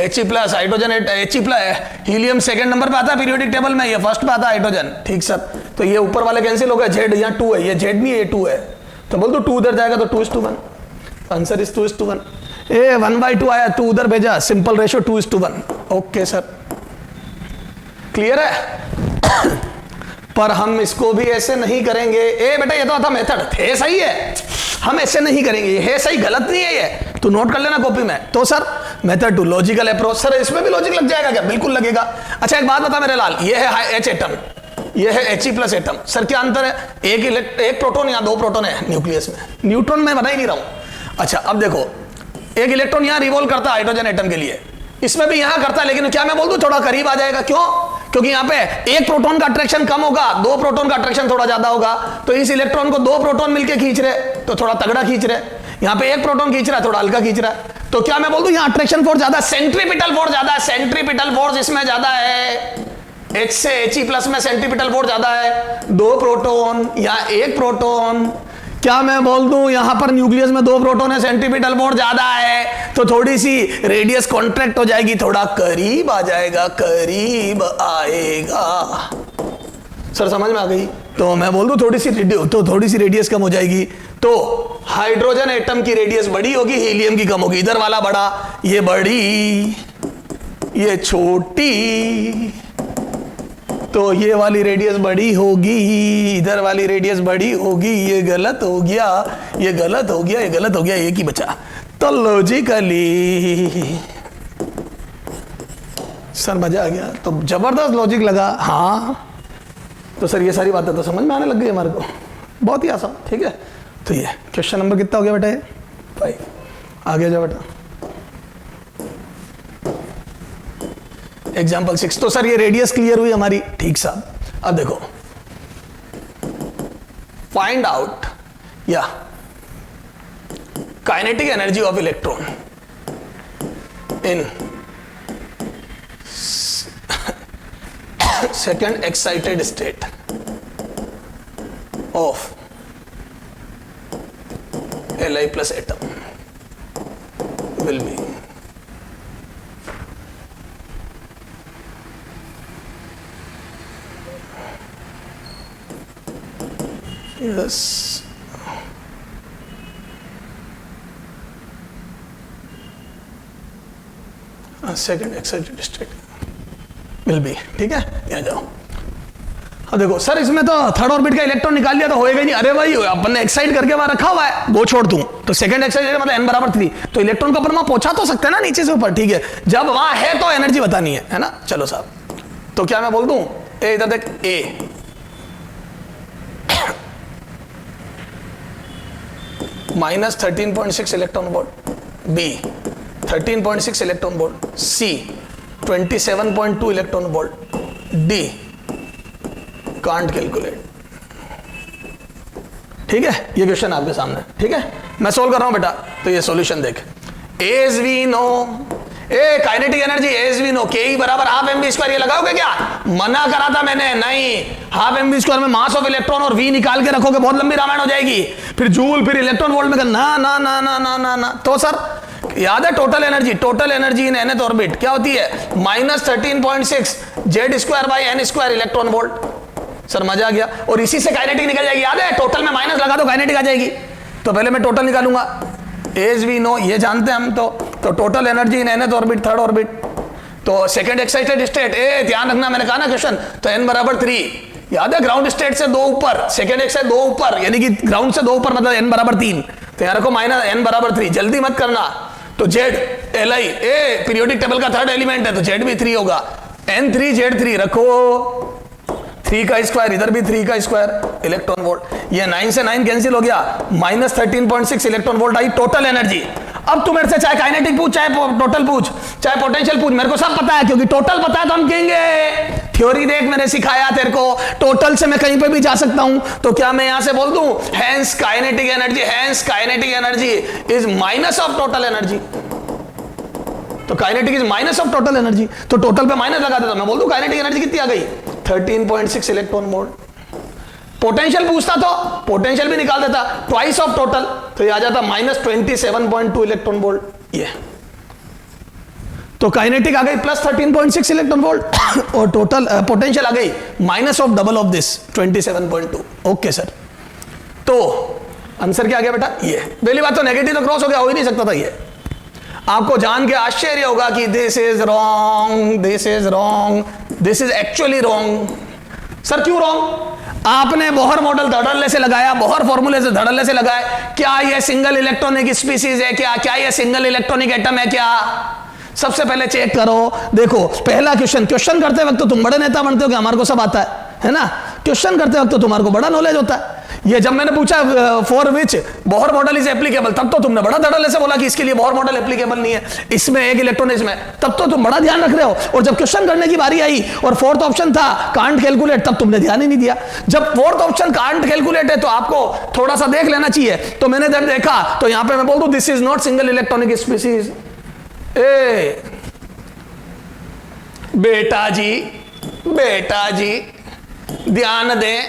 He plus, hydrogen He plus, helium second number पे आता है पीरियोडिक टेबल में, ये फर्स्ट पे आता है हाइड्रोजन। ठीक सर, तो ये ऊपर वाले कैंसिल हो गए, Z यहाँ 2 है, ये Z नहीं है, ये 2 है, तो बोल दो 2 उधर जाएगा तो 2:1, आंसर इज 2:1। ए 1/2 आया, 2 उधर भेजा, simple ratio 2:1। Okay sir, clear है। पर हम इसको भी ऐसे नहीं करेंगे। ए बेटा ये तो था मेथड, थे सही है, हम ऐसे नहीं करेंगे, ये है सही, गलत नहीं है, ये तू नोट कर लेना कॉपी में। तो sir method 2 logical approach, sir इसमें भी लॉजिक लग जाएगा क्या? बिल्कुल लगेगा। अच्छा एक बात बता मेरे लाल, ये है H एटम, ये है He प्लस एटम, सर क्या अंतर है? एक प्रोटॉन या 2 प्रोटॉन है न्यूक्लियस में, न्यूट्रॉन में बता ही नहीं रहा हूं। अच्छा अब देखो, एक इलेक्ट्रॉन यहां रिवॉल्व करता है हाइड्रोजन एटम के लिए, इसमें भी यहां करता है, लेकिन क्या मैं बोल दूं थोड़ा करीब आ जाएगा, क्यों? क्योंकि यहां पे एक प्रोटॉन का अट्रैक्शन कम होगा, 2 प्रोटॉन का अट्रैक्शन थोड़ा ज्यादा होगा, तो इस इलेक्ट्रॉन को 2 प्रोटॉन मिलके खींच रहे तो थोड़ा तगड़ा खींच रहे, यहां पे एक प्रोटॉन खींच रहा है थोड़ा हल्का खींच रहा है, तो क्या मैं बोल दूं यहां अट्रैक्शन फोर्स ज्यादा, सेंट्रीपिटल फोर्स ज्यादा है, सेंट्रीपिटल फोर्स इसमें ज्यादा है, H से He प्लस में सेंट्रीपिटल फोर्स ज्यादा है, 2 प्रोटॉन या 1 प्रोटॉन, क्या मैं बोल दूं यहां पर न्यूक्लियस में 2 प्रोटॉन है, सेंट्रीपिटल फोर्स ज्यादा है, तो थोड़ी सी रेडियस कॉन्ट्रैक्ट हो जाएगी, थोड़ा करीब आ जाएगा, करीब आएगा। सर समझ में आ गई? तो मैं बोल दूं थोड़ी सी रेडियस कम हो जाएगी, तो हाइड्रोजन एटम की रेडियस बड़ी होगी, हीलियम की कम होगी, इधर वाला बड़ा, ये बड़ी, ये छोटी, तो ये वाली रेडियस बड़ी होगी, इधर वाली रेडियस बड़ी होगी, ये गलत हो गया, ये गलत हो गया, ये गलत हो गया, एक ही बचा। तो लॉजिकली सर मजा आ गया, तो जबरदस्त लॉजिक लगा। हाँ तो सर ये सारी बातें तो समझ में आने लग गई हमारे को, बहुत ही आसान। ठीक है, तो ये क्वेश्चन नंबर कितना हो गया बेटा? 5। आगे जाओ बेटा, एग्जाम्पल 6। तो सर ये रेडियस क्लियर हुई हमारी। ठीक साहब, अब देखो, फाइंड आउट या kinetic energy of electron in second excited state of Li plus atom will be yes second excited state will be। ठीक है, यहाँ जाओ। अब देखो सर इसमें तो थर्ड ऑर्बिट का इलेक्ट्रॉन निकाल लिया तो होएगा ही नहीं, अरे भाई अपन ने एक्साइट करके वहां रखा हुआ है, वो छोड़ दूं तो सेकंड एक्साइटेड मतलब n बराबर 3, तो इलेक्ट्रॉन को अपन वहां पहुंचा तो सकते हैं ना नीचे से ऊपर। ठीक है, जब वहां है तो एनर्जी बतानी है ना। चलो साहब, तो क्या मैं बोल दूं, ए इधर देख, A minus 13.6 electron volt, B 13.6 electron volt, C 27.2 electron volt, D can't calculate. ठीक है, ये क्वेश्चन आपके सामने। ठीक है, मैं सोल्व कर रहा हूं बेटा, तो ये सॉल्यूशन देख। As we know, a kinetic energy as we know, K E बराबर हाफ एम बी स्क्वायर, ये लगाओगे क्या? मना करा था मैंने, नहीं, हाफ एम बी स्क्वायर में मास ऑफ इलेक्ट्रॉन और वी निकाल के रखोगे, बहुत लंबी रामायण हो जाएगी, फिर जूल, फिर इलेक्ट्रॉन वोल्ट में ना ना ना ना ना ना ना। तो सर याद है total energy in nth orbit क्या होती है? Minus 13.6 Z square by N square electron volt. Sir मजा आ गया, और इसी से काइनेटिक निकल जाएगी, याद है टोटल में माइनस लगा दो काइनेटिक आ जाएगी। तो पहले मैं टोटल निकालूंगा, एज वी नो ये जानते हैं हम, तो total energy in nth orbit, third orbit, तो सेकंड एक्साइटेड स्टेट, ए ध्यान रखना मैंने कहा ना क्वेश्चन, तो n बराबर 3, याद है ग्राउंड स्टेट से 2 ऊपर, सेकंड एक्साइट 2 ऊपर, यानी कि ग्राउंड से 2 ऊपर मतलब n बराबर 3, तो यहाँ रखो माइनस n बराबर 3, जल्दी मत करना। तो Z Li, ए पीरियोडिक टेबल का थर्ड एलिमेंट है तो Z भी 3 होगा, N3 Z3 रखो, 3 का स्क्वायर, इधर भी 3 का स्क्वायर इलेक्ट्रॉन वोल्ट। ये 9 से 9 कैंसिल हो गया, माइनस 13.6 इलेक्ट्रॉन वोल्ट आई टोटल एनर्जी। अब तू मेरे से चाहे काइनेटिक पूछ, चाहे टोटल पूछ, चाहे पोटेंशियल पूछ, मेरे को सब पता है, क्योंकि टोटल पता है तो हम कहेंगे। थ्योरी देख, मैंने सिखाया तेरे को, टोटल से मैं कहीं पे भी जा सकता हूं। तो क्या मैं यहां से बोल दूं hence kinetic energy is minus of total energy. तो kinetic is minus of total energy, तो टोटल पे माइनस लगा देता, मैं बोल दूं काइनेटिक एनर्जी कितनी आ गई 13.6 इलेक्ट्रॉन वोल्ट। पोटेंशियल पूछता तो पोटेंशियल भी निकाल देता, ट्वाइस ऑफ टोटल, तो ये आ जाता माइनस 27.2 इलेक्ट्रॉन वोल्ट। ये तो काइनेटिक आ गई प्लस 13.6 इलेक्ट्रॉन वोल्ट और टोटल पोटेंशियल आ गई minus of double of this 27.2। Okay sir, तो आंसर क्या आ गया बेटा? ये पहली बात तो नेगेटिव तो क्रॉस हो गया, हो ही नहीं सकता था। ये आपको जान के आश्चर्य होगा कि this is wrong, this is wrong, this is actually wrong. Sir क्यों रॉन्ग? आपने बोहर मॉडल धड़ल्ले से लगाया, बोहर फॉर्मूले से धड़ल्ले से लगाया। क्या ये सिंगल इलेक्ट्रॉनिक स्पीसीज है? क्या ये सिंगल इलेक्ट्रॉनिक एटम है? क्या सबसे पहले चेक करो। देखो पहला क्वेश्चन करते वक्त तो तुम बड़े नेता बनते हो कि हमारे को सब आता है ना? क्वेश्चन करते वक्त तो तुम्हारे को बड़ा नॉलेज होता है। ये जब मैंने पूछा for which Bohr model is applicable, तब तो तुमने बड़ा धड़ल्ले से बोला कि इसके लिए बोहर मॉडल एप्लीकेबल नहीं है, इसमें एक इलेक्ट्रॉन इसमें, तब तो तुम बड़ा ध्यान रख रहे हो। और जब क्वेश्चन करने की बारी आई और फोर्थ ऑप्शन था कांट कैलकुलेट, तब तुमने ध्यान ही नहीं दिया। जब फोर्थ ऑप्शन कांट कैलकुलेट है तो आपको थोड़ा सा देख लेना चाहिए। तो मैंने जब देखा तो यहां पे मैं बोल दूं this is not single electronic species. ए बेटा जी ध्यान दें,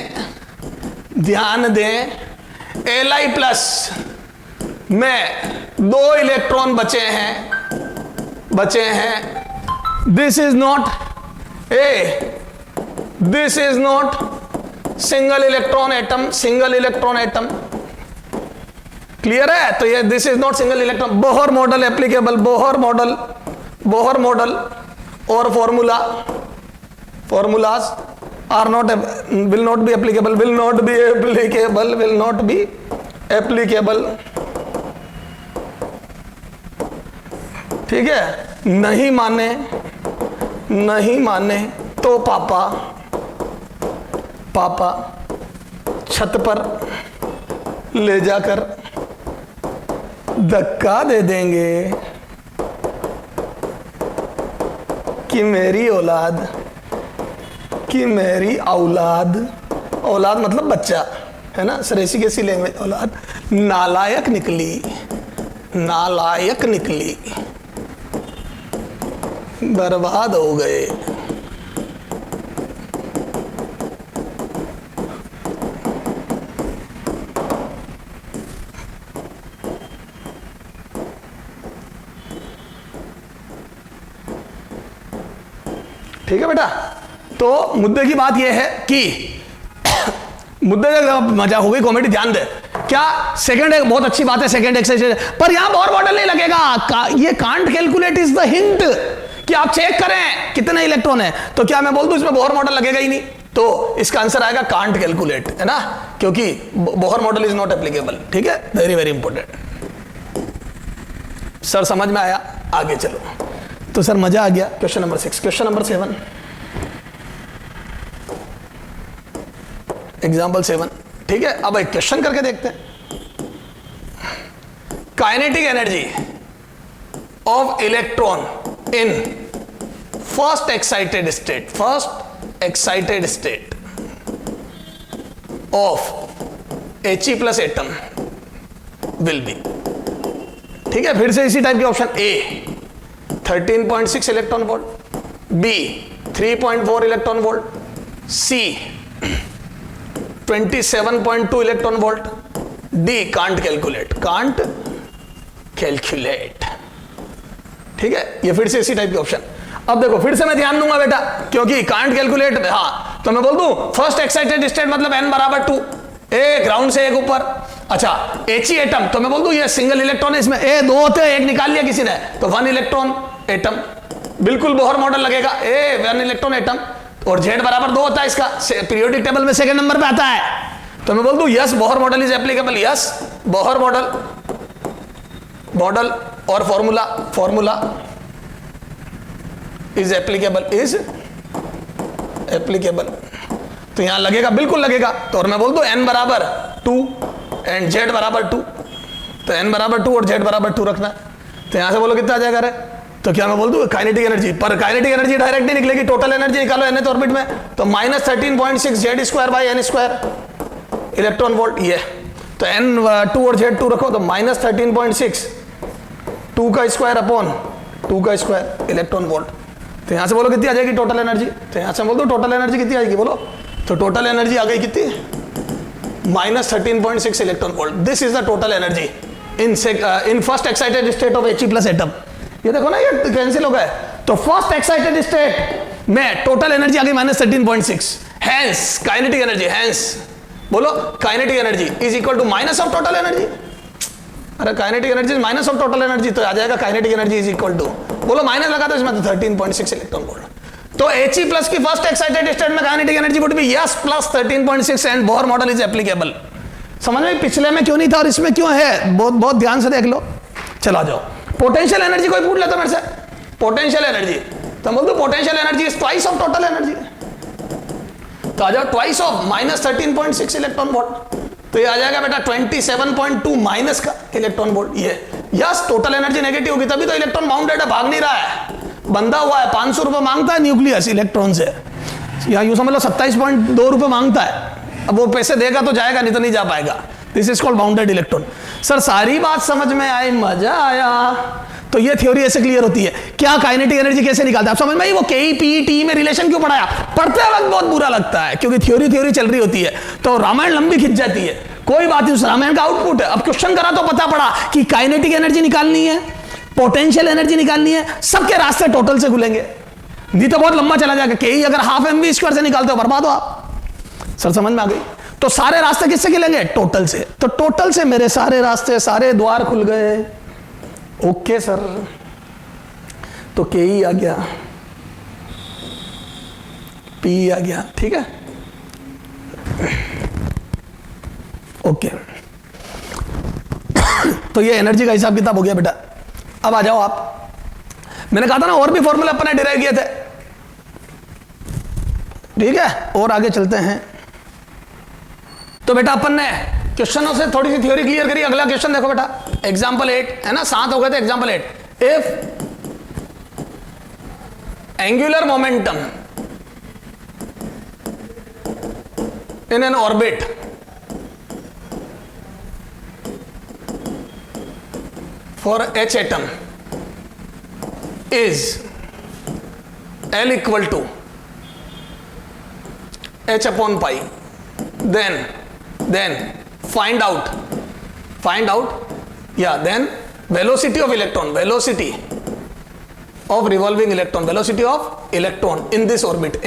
Li प्लस में 2 इलेक्ट्रॉन बचे हैं। This is not single electron atom. Clear है? तो ये this is not single electron. Bohr model applicable, Bohr model और formulas are not will not be applicable। ठीक है? नहीं माने तो पापा छत पर ले जाकर धक्का दे देंगे कि मेरी औलाद मतलब बच्चा है ना, सरेसी कैसी लैंग्वेज, औलाद नालायक निकली, बर्बाद हो गए। ठीक है बेटा? तो मुद्दे की बात यह है कि मुद्दे का मजा हो गई, कॉमेडी ध्यान दे। क्या सेकंड एक बहुत अच्छी बात है, सेकंड एक्सरसाइज, पर यहां बोहर मॉडल नहीं लगेगा। ये can't calculate is the hint कि आप चेक करें कितने इलेक्ट्रॉन है। तो क्या मैं बोल दूं इसमें बोहर मॉडल लगेगा ही नहीं? तो इसका आंसर आएगा कांट कैलकुलेट, है ना, क्योंकि Bohr model is not applicable. ठीक है, वेरी वेरी इंपॉर्टेंट। सर समझ में आया? आगे चलो। तो सर मजा आ गया। Question number 6, question number 7, example 7। ठीक है, अब एक क्वेश्चन करके देखते हैं। Kinetic energy of electron in first excited state of He plus atom will be. ठीक है, फिर से इसी टाइप के option. A 13.6 electron volt, B 3.4 electron volt, C 27.2 electron volt, D can't calculate. ठीक है, ये फिर से इसी टाइप के ऑप्शन। अब देखो फिर से मैं ध्यान दूंगा बेटा, क्योंकि कांट कैलकुलेट, हाँ, तो मैं बोल दूं फर्स्ट एक्साइटेड स्टेट मतलब n बराबर 2, ए ग्राउंड से एक ऊपर। अच्छा, He एटम, तो मैं बोल दूं ये सिंगल इलेक्ट्रॉन है, इसमें ए 2 होते हैं, एक निकाल लिया किसी ने, तो 1 इलेक्ट्रॉन एटम। बिल्कुल बोहर मॉडल लगेगा, ए 1 इलेक्ट्रॉन एटम। और Z बराबर 2 होता है, इसका पीरियोडिक टेबल में सेकंड नंबर पे आता है। तो मैं बोल दूं yes Bohr model is applicable, yes Bohr model और फॉर्मूला इज एप्लीकेबल। तो तो यहां लगेगा, बिल्कुल लगेगा। तो और मैं बोल दूं n बराबर 2 एंड z बराबर 2, तो n बराबर 2 और z बराबर 2 रखना है। तो यहां से बोलो कितना आ जाएगा रे? तो क्या मैं बोल दूं काइनेटिक एनर्जी, पर काइनेटिक एनर्जी डायरेक्ट नहीं निकलेगी, टोटल एनर्जी निकालो nth ऑर्बिट में, तो -13.6 z square by n square electron volt. ये तो n2 और z2 रखो, तो -13.6 2 का स्क्वायर अपॉन 2 का स्क्वायर इलेक्ट्रॉन वोल्ट। तो यहां से बोलो कितनी आ जाएगी टोटल एनर्जी? तो यहां से बोल दो टोटल एनर्जी कितनी आएगी, बोलो। तो टोटल एनर्जी आ गई कितनी? -13.6 electron volt. This is the total energy in first excited state of He plus atom. ये देखो ना, ये कैंसिल हो गया। तो फर्स्ट एक्साइटेड स्टेट में टोटल एनर्जी आ गई -13.6, हैंस काइनेटिक एनर्जी, हैंस बोलो kinetic energy is equal to minus of total energy. अरे kinetic energy minus of total energy, तो आ जाएगा kinetic energy is equal to, बोलो माइनस लगा दो इसमें, तो 13.6 इलेक्ट्रॉन वोल्ट। तो He प्लस की फर्स्ट एक्साइटेड स्टेट में kinetic energy would be yes plus 13.6 and Bohr model is applicable. समझ में? पिछले में क्यों नहीं था और इसमें क्यों है, बहुत बहुत ध्यान से देख लो। चला जाओ, पोटेंशियल एनर्जी कोई पूछ लेता मेरे से, पोटेंशियल एनर्जी, तो बोल दो potential energy is twice of total energy. तो आ जाओ ट्वाइस ऑफ -13.6 इलेक्ट्रॉन वोल्ट, तो ये आ जाएगा बेटा 27.2 माइनस का इलेक्ट्रॉन वोल्ट। ये यस टोटल एनर्जी नेगेटिव होगी, तभी तो इलेक्ट्रॉन बाउंडेड है, भाग नहीं रहा है, बंधा हुआ है। 500 रुपए मांगता है न्यूक्लियस इलेक्ट्रॉन से, या यूं समझ लो 27.2 रुपए मांगता है। अब वो पैसे देगा तो जाएगा, नहीं तो नहीं जा पाएगा। This is called bounded electron. Sir सारी बात समझ में आई, मजा आया। तो ये थ्योरी ऐसे क्लियर होती है। क्या काइनेटिक एनर्जी कैसे निकालते हैं आप समझ में आई? वो के पी टी में रिलेशन क्यों पढ़ाया? पढ़ते वक्त बहुत बुरा लगता है, क्योंकि थ्योरी चल रही होती है, तो रामायण लंबी खिंच जाती है। कोई बात नहीं, उस रामायण का आउटपुट है। अब क्वेश्चन करा तो पता पड़ा कि काइनेटिक एनर्जी निकालनी है, पोटेंशियल एनर्जी निकालनी है, सबके रास्ते टोटल से खुलेंगे, नहीं तो बहुत लंबा चला जाएगा। के अगर हाफ mv² से निकालते हो बर्बाद हो आप। सर समझ में आ गई? तो सारे रास्ते किससे खुलेंगे? टोटल से। तो टोटल से मेरे सारे रास्ते, सारे द्वार खुल गए। ओके सर, तो के आ गया, पी आ गया, ठीक है, ओके। तो ये एनर्जी का हिसाब किताब हो गया बेटा। अब आ जाओ आप, मैंने कहा था ना और भी फॉर्मूले अपने डिराइव किए थे, ठीक है, और आगे चलते हैं। तो बेटा अपन ने क्वेश्चनों से थोड़ी सी थ्योरी क्लियर करी। अगला क्वेश्चन देखो बेटा, एग्जांपल 8 है ना, 7 हो गए थे। Example 8, if angular momentum in an orbit for H atom is L equal to H upon pi, then find out then velocity of electron, velocity of revolving electron, velocity of electron in this orbit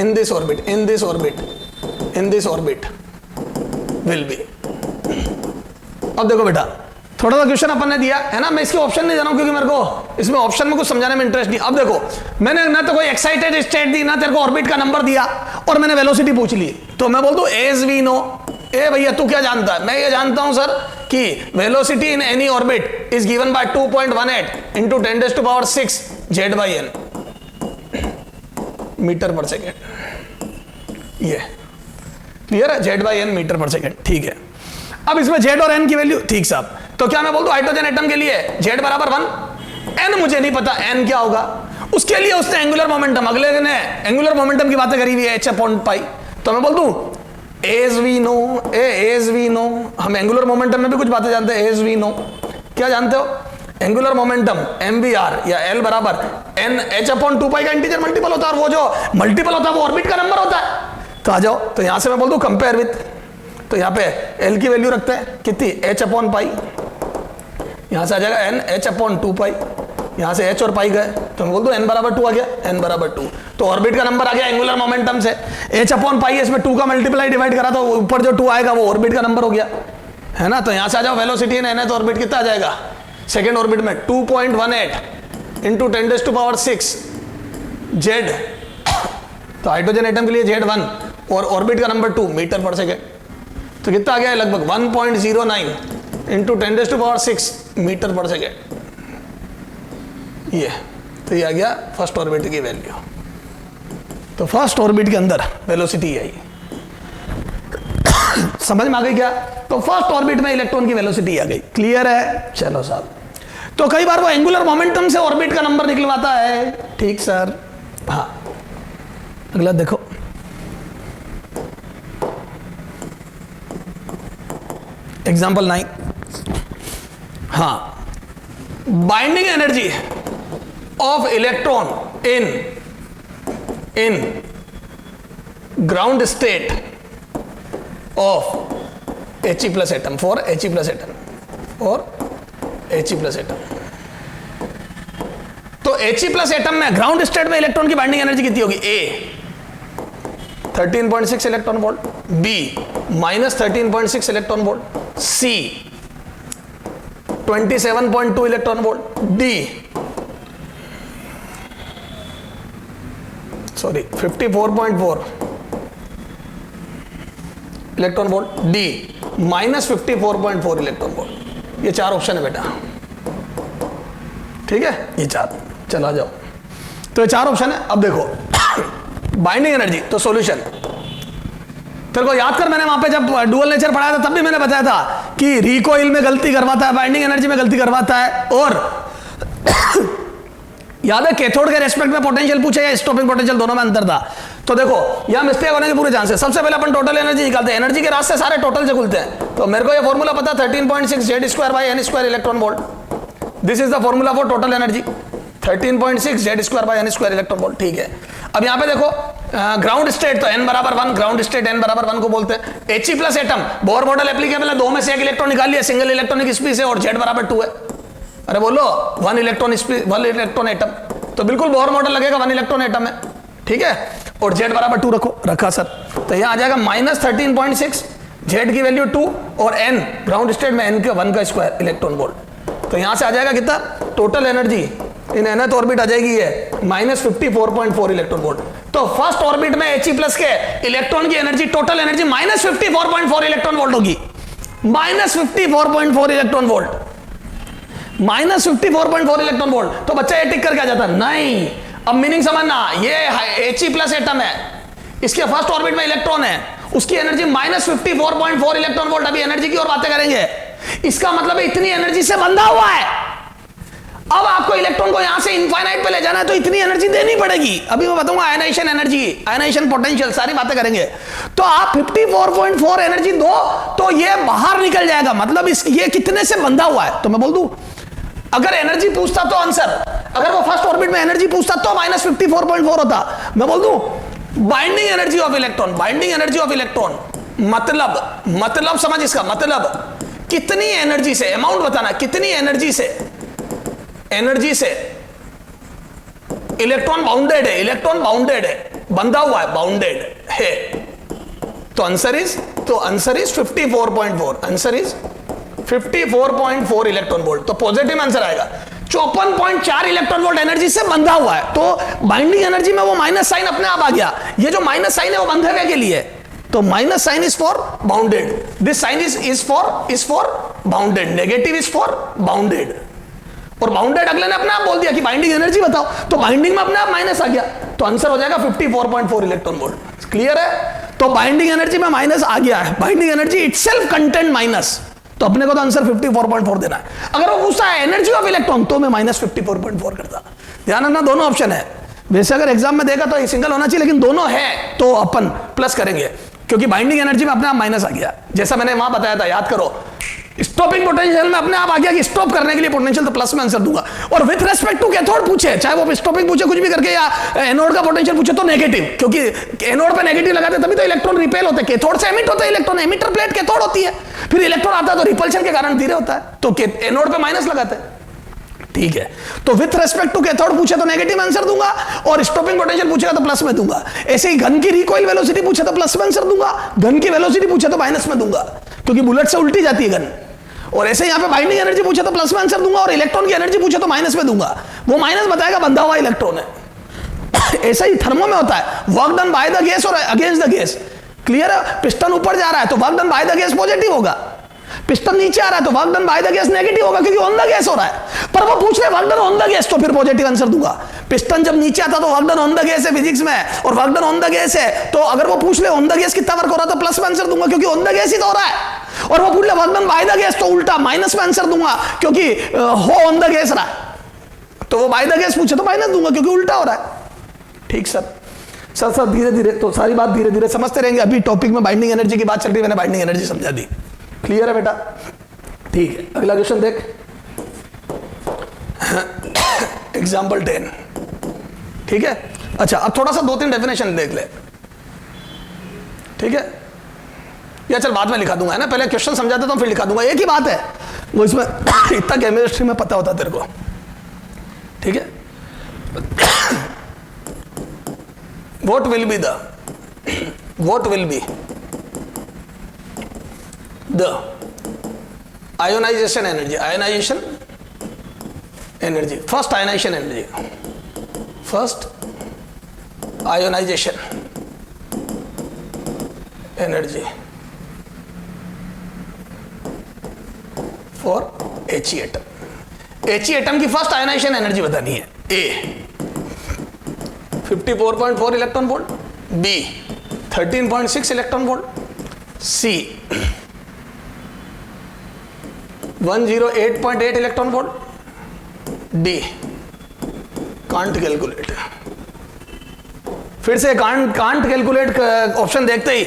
will be। अब देखो बेटा, थोड़ा सा question अपन ने दिया है ना, मैं इसके ऑप्शन नहीं दे रहा हूं क्योंकि मेरे को इसमें ऑप्शन में कुछ समझाने में इंटरेस्ट नहीं। अब देखो, मैंने ना तो कोई एक्साइटेड स्टेट दी, ना तेरे को ऑर्बिट का नंबर दिया, और मैंने वेलोसिटी पूछ ली, तो मैं बोल दूं एज वी नो। ए भैया तू क्या जानता है? मैं ये जानता हूं सर कि velocity in any orbit is given by 2.18 into 10⁶ Z/n metre per second. ये क्लियर है? Z/n मीटर पर सेकेंड, ठीक है। अब इसमें Z और n की वैल्यू, ठीक साहब, तो क्या मैं बोल दूं हाइड्रोजन एटम के लिए Z बराबर 1, n मुझे नहीं पता n क्या होगा, उसके लिए उसने एंगुलर मोमेंटम, अगले ने एंगुलर मोमेंटम की बातें करी हुई है H अपॉन पाई, तो मैं बोल दूं एज वी नो, हम एंगुलर मोमेंटम में भी कुछ बातें जानते हैं। एज वी नो क्या जानते हो? एंगुलर मोमेंटम mvr या L बराबर n H अपॉन 2 पाई का इंटीजर मल्टीपल होता है, और वो जो मल्टीपल होता है वो ऑर्बिट का नंबर होता है। तो आ जाओ, तो यहां से मैं बोल दूं कंपेयर विथ, तो यहाँ पे L की वैल्यू रखते हैं कितनी? H अपॉन पाई, यहाँ से आ जाएगा n H अपॉन 2 पाई, यहाँ से H और पाई गए, तो मैं बोल दूं n बराबर 2 आ गया, n बराबर 2, तो ऑर्बिट का नंबर आ गया एंगुलर मोमेंटम से। H अपॉन पाई इसमें 2 का मल्टीप्लाई डिवाइड करा तो ऊपर जो 2 आएगा वो ऑर्बिट का नंबर हो गया, है ना। तो यहाँ से आ जाओ वेलोसिटी इन nth ऑर्बिट कितना आ जाएगा? सेकेंड ऑर्बिट में 2.18 इंटू 10⁶ Z, तो हाइड्रोजन एटम के लिए Z1 और ऑर्बिट का नंबर 2 मीटर पर सेकेंड, तो कितना आ गया? लगभग 1.09 इंटू 10⁶ मीटर पर सेकेंड। ये तो ये आ गया फर्स्ट ऑर्बिट की वैल्यू। तो फर्स्ट ऑर्बिट के अंदर वेलोसिटी आई। समझ में आ गई क्या? तो फर्स्ट ऑर्बिट में इलेक्ट्रॉन की वेलोसिटी आ गई। क्लियर है? चलो साहब, तो कई बार वो एंगुलर मोमेंटम से ऑर्बिट का नंबर निकलवाता है। ठीक सर। हाँ, अगला देखो, एग्जाम्पल 9। हाँ, binding energy of electron in ground state of He plus atom for He plus atom और He प्लस एटम। तो He प्लस एटम में ग्राउंड स्टेट में इलेक्ट्रॉन की बाइंडिंग एनर्जी कितनी होगी? A 13.6 electron volt, B minus 13.6 electron volt, C 27.2 electron volt, D 54.4 electron volt, D minus 54.4 electron volt. ये 4 option है बेटा, ठीक है? ये 4, चला जाओ। तो ये 4 ऑप्शन है। अब देखो बाइंडिंग एनर्जी, तो सॉल्यूशन तेरे को याद कर, मैंने वहां पे जब डुअल नेचर पढ़ाया था तब भी मैंने बताया था कि रिकॉइल में गलती करवाता है, बाइंडिंग एनर्जी में गलती करवाता है। और याद है कैथोड के रेस्पेक्ट में पोटेंशियल पूछा या स्टॉपिंग पोटेंशियल, दोनों में अंतर था। तो देखो यहां मिस्टेक होने के पूरे चांस है। सबसे पहले अपन टोटल एनर्जी निकालते हैं, एनर्जी के रास्ते सारे टोटल से खुलते हैं। तो मेरे को ये फॉर्मूला पता, 13.6 Z² electron volt. This is the formula for total energy, 13.6 Z² electron volt. ठीक है, अब यहां पे देखो ग्राउंड स्टेट तो n बराबर 1, ग्राउंड स्टेट n बराबर 1 को बोलते हैं। He plus atom, Bohr model applicable है, 2 में से 1 इलेक्ट्रॉन निकाल लिया, सिंगल इलेक्ट्रॉनिक स्पीस है और Z बराबर 2 है। अरे बोलो 1 इलेक्ट्रॉन स्पीस, 1 इलेक्ट्रॉन एटम, तो बिल्कुल बोर मॉडल लगेगा, 1 इलेक्ट्रॉन एटम है। ठीक है, और Z बराबर 2 रखो, रखा सर। तो यहां आ जाएगा माइनस 13.6, Z की वैल्यू 2 और n ग्राउंड स्टेट में n के 1 का स्क्वायर इलेक्ट्रॉन वोल्ट। तो यहां से आ जाएगा कितना? Total energy in nth orbit आ जाएगी ये माइनस 54.4 इलेक्ट्रॉन वोल्ट। तो फर्स्ट ऑर्बिट में He प्लस के इलेक्ट्रॉन की energy, total energy minus 54.4 electron volt होगी। Minus 54.4 electron volt, minus 54.4 electron volt. तो बच्चा ये टिक करके आ जाता नहीं। अब मीनिंग समझना, ये He प्लस एटम है, इसके फर्स्ट ऑर्बिट में इलेक्ट्रॉन है, उसकी एनर्जी माइनस 54.4 इलेक्ट्रॉन वोल्ट। अभी एनर्जी की और बातें करेंगे। इसका मतलब है इतनी एनर्जी से बंधा हुआ है। अब आपको इलेक्ट्रॉन को यहां से इनफाइनाइट पे ले जाना है तो इतनी एनर्जी देनी पड़ेगी। अभी मैं बताऊंगा आयनाइजेशन एनर्जी, आयनाइजेशन पोटेंशियल, सारी बातें करेंगे। तो आप 54.4 एनर्जी दो तो ये बाहर निकल जाएगा। मतलब ये कितने से बंधा हुआ है? तो मैं बोल दूं, अगर एनर्जी पूछता तो आंसर, अगर वो फर्स्ट ऑर्बिट में एनर्जी पूछता तो माइनस 54.4 होता। मैं बोल दूं binding energy of electron, binding energy of electron मतलब समझ इसका मतलब, कितनी एनर्जी से, अमाउंट बताना, कितनी एनर्जी से इलेक्ट्रॉन बाउंडेड है, इलेक्ट्रॉन बाउंडेड है, बंधा हुआ है, बाउंडेड है। तो answer is 54.4, answer is 54.4 electron volt. तो पॉजिटिव आंसर आएगा। 54.4 इलेक्ट्रॉन वोल्ट एनर्जी से बंधा हुआ है। तो बाइंडिंग एनर्जी में वो माइनस साइन अपने आप आ गया। ये जो माइनस साइन है वो बंधे हुए के लिए, तो minus sign is for bounded, this sign is for bounded, negative is for bounded. और बाउंडेड अगले ने अपने आप बोल दिया कि बाइंडिंग एनर्जी बताओ, तो बाइंडिंग में अपने आप माइनस आ गया, तो आंसर हो जाएगा 54.4 इलेक्ट्रॉन वोल्ट। क्लियर है? तो बाइंडिंग एनर्जी में माइनस आ गया है, binding energy itself content minus, तो अपने को तो आंसर 54.4 देना है। अगर वो पूछता है एनर्जी ऑफ इलेक्ट्रॉन तो मैं माइनस 54.4 करता। ध्यान रखना दोनों ऑप्शन है। वैसे अगर एग्जाम में देखा तो सिंगल होना चाहिए, लेकिन दोनों है तो अपन प्लस करेंगे, क्योंकि बाइंडिंग एनर्जी में अपने आप माइनस आ गया। जैसा मैंने वहां बताया था, याद करो, स्टॉपिंग पोटेंशियल में अपने आप आ गया कि स्टॉप करने के लिए पोटेंशियल, तो प्लस में आंसर दूंगा। और विथ रेस्पेक्ट टू कैथोड पूछे, चाहे वो स्टॉपिंग पूछे कुछ भी करके, या एनोड का पोटेंशियल पूछे तो नेगेटिव, क्योंकि एनोड पे नेगेटिव लगाते तभी तो इलेक्ट्रॉन रिपेल होते हैं। कैथोड से एमिट होता है इलेक्ट्रॉन, एमिटर प्लेट कैथोड होती है, फिर इलेक्ट्रॉन आता है तो रिपल्शन के कारण धीरे होता है, तो एनोड पे माइनस लगाते हैं। ठीक है, तो विथ रेस्पेक्ट टू कैथोड पूछे तो नेगेटिव आंसर दूंगा, और स्टॉपिंग पोटेंशियल पूछेगा तो प्लस में दूंगा। ऐसे ही घन की रिकॉइल वेलोसिटी पूछे तो प्लस में आंसर दूंगा, घन की वेलोसिटी पूछे तो माइनस में दूंगा, क्योंकि बुलेट से उल्टी जाती है घन। और ऐसे यहां पे बाइंडिंग एनर्जी पूछे तो प्लस में आंसर दूंगा, और इलेक्ट्रॉन की एनर्जी पूछे तो माइनस में दूंगा। वो माइनस बताएगा बंधा हुआ इलेक्ट्रॉन है। ऐसा ही थर्मो में होता है, work done by the gas और अगेंस्ट द गैस। क्लियर है? पिस्टन ऊपर जा रहा है तो work done by the gas positive होगा, पिस्टन नीचे आ रहा है तो work done by the gas negative होगा क्योंकि ऑन द गैस हो रहा है। पर वो पूछ रहे work done on the gas, तो फिर पॉजिटिव आंसर दूंगा। पिस्टन जब नीचे आता तो work done on the gas है फिजिक्स में, और work done on the gas है तो अगर वो पूछ ले ऑन द गैस कितना वर्क हो रहा है तो प्लस में आंसर दूंगा क्योंकि ऑन द गैस ही तो हो रहा है। और वो पूछ ले work done by the gas तो उल्टा माइनस में आंसर दूंगा क्योंकि हो ऑन द गैस रहा है। तो वो बाय द गैस पूछे तो माइनस दूंगा क्योंकि उल्टा हो रहा है। ठीक सर, सर धीरे धीरे, तो सारी बात धीरे धीरे समझते रहेंगे। अभी टॉपिक में बाइंडिंग एनर्जी की बात चल रही है, मैंने बाइंडिंग एनर्जी समझा दी। क्लियर है बेटा? ठीक है, अगला क्वेश्चन देख। एग्जाम्पल 10। ठीक है, अच्छा अब थोड़ा सा 2-3 डेफिनेशन देख ले। ठीक है, या चल बाद में लिखा दूंगा, है ना, पहले क्वेश्चन समझा देता हूं फिर लिखा दूंगा। एक ही बात है वो, इसमें इतना केमिस्ट्री में पता होता तेरे को। ठीक है, what will be the ionization energy, first ionization energy, first ionization energy for He atom। He atom की फर्स्ट आयनाइजेशन एनर्जी बतानी है। A 54.4 electron volt, B 13.6 electron volt, C 108.8 electron volt, D can't calculate. फिर से can't calculate option देखते ही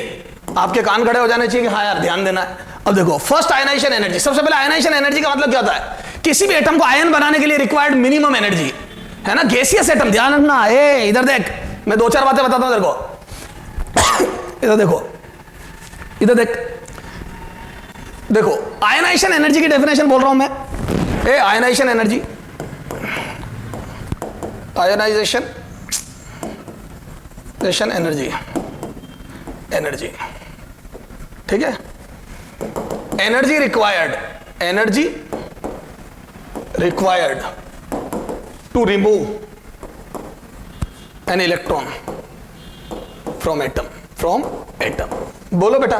आपके कान खड़े हो जाने चाहिए कि हाँ यार ध्यान देना है। अब देखो फर्स्ट आयनाइजेशन एनर्जी, सबसे पहले आयनाइजेशन एनर्जी का मतलब क्या होता है? किसी भी एटम को आयन बनाने के लिए रिक्वायर्ड मिनिमम एनर्जी, है ना, गैसियस एटम। ध्यान रखना, ए इधर देख, मैं 2-4 बातें बताता हूं तेरे को। इधर देखो, इधर देख, देखो आयनाइजेशन एनर्जी की डेफिनेशन बोल रहा हूं मैं। A ionization energy, ionization energy, energy, ठीक है, energy required to remove an electron from atom। बोलो बेटा,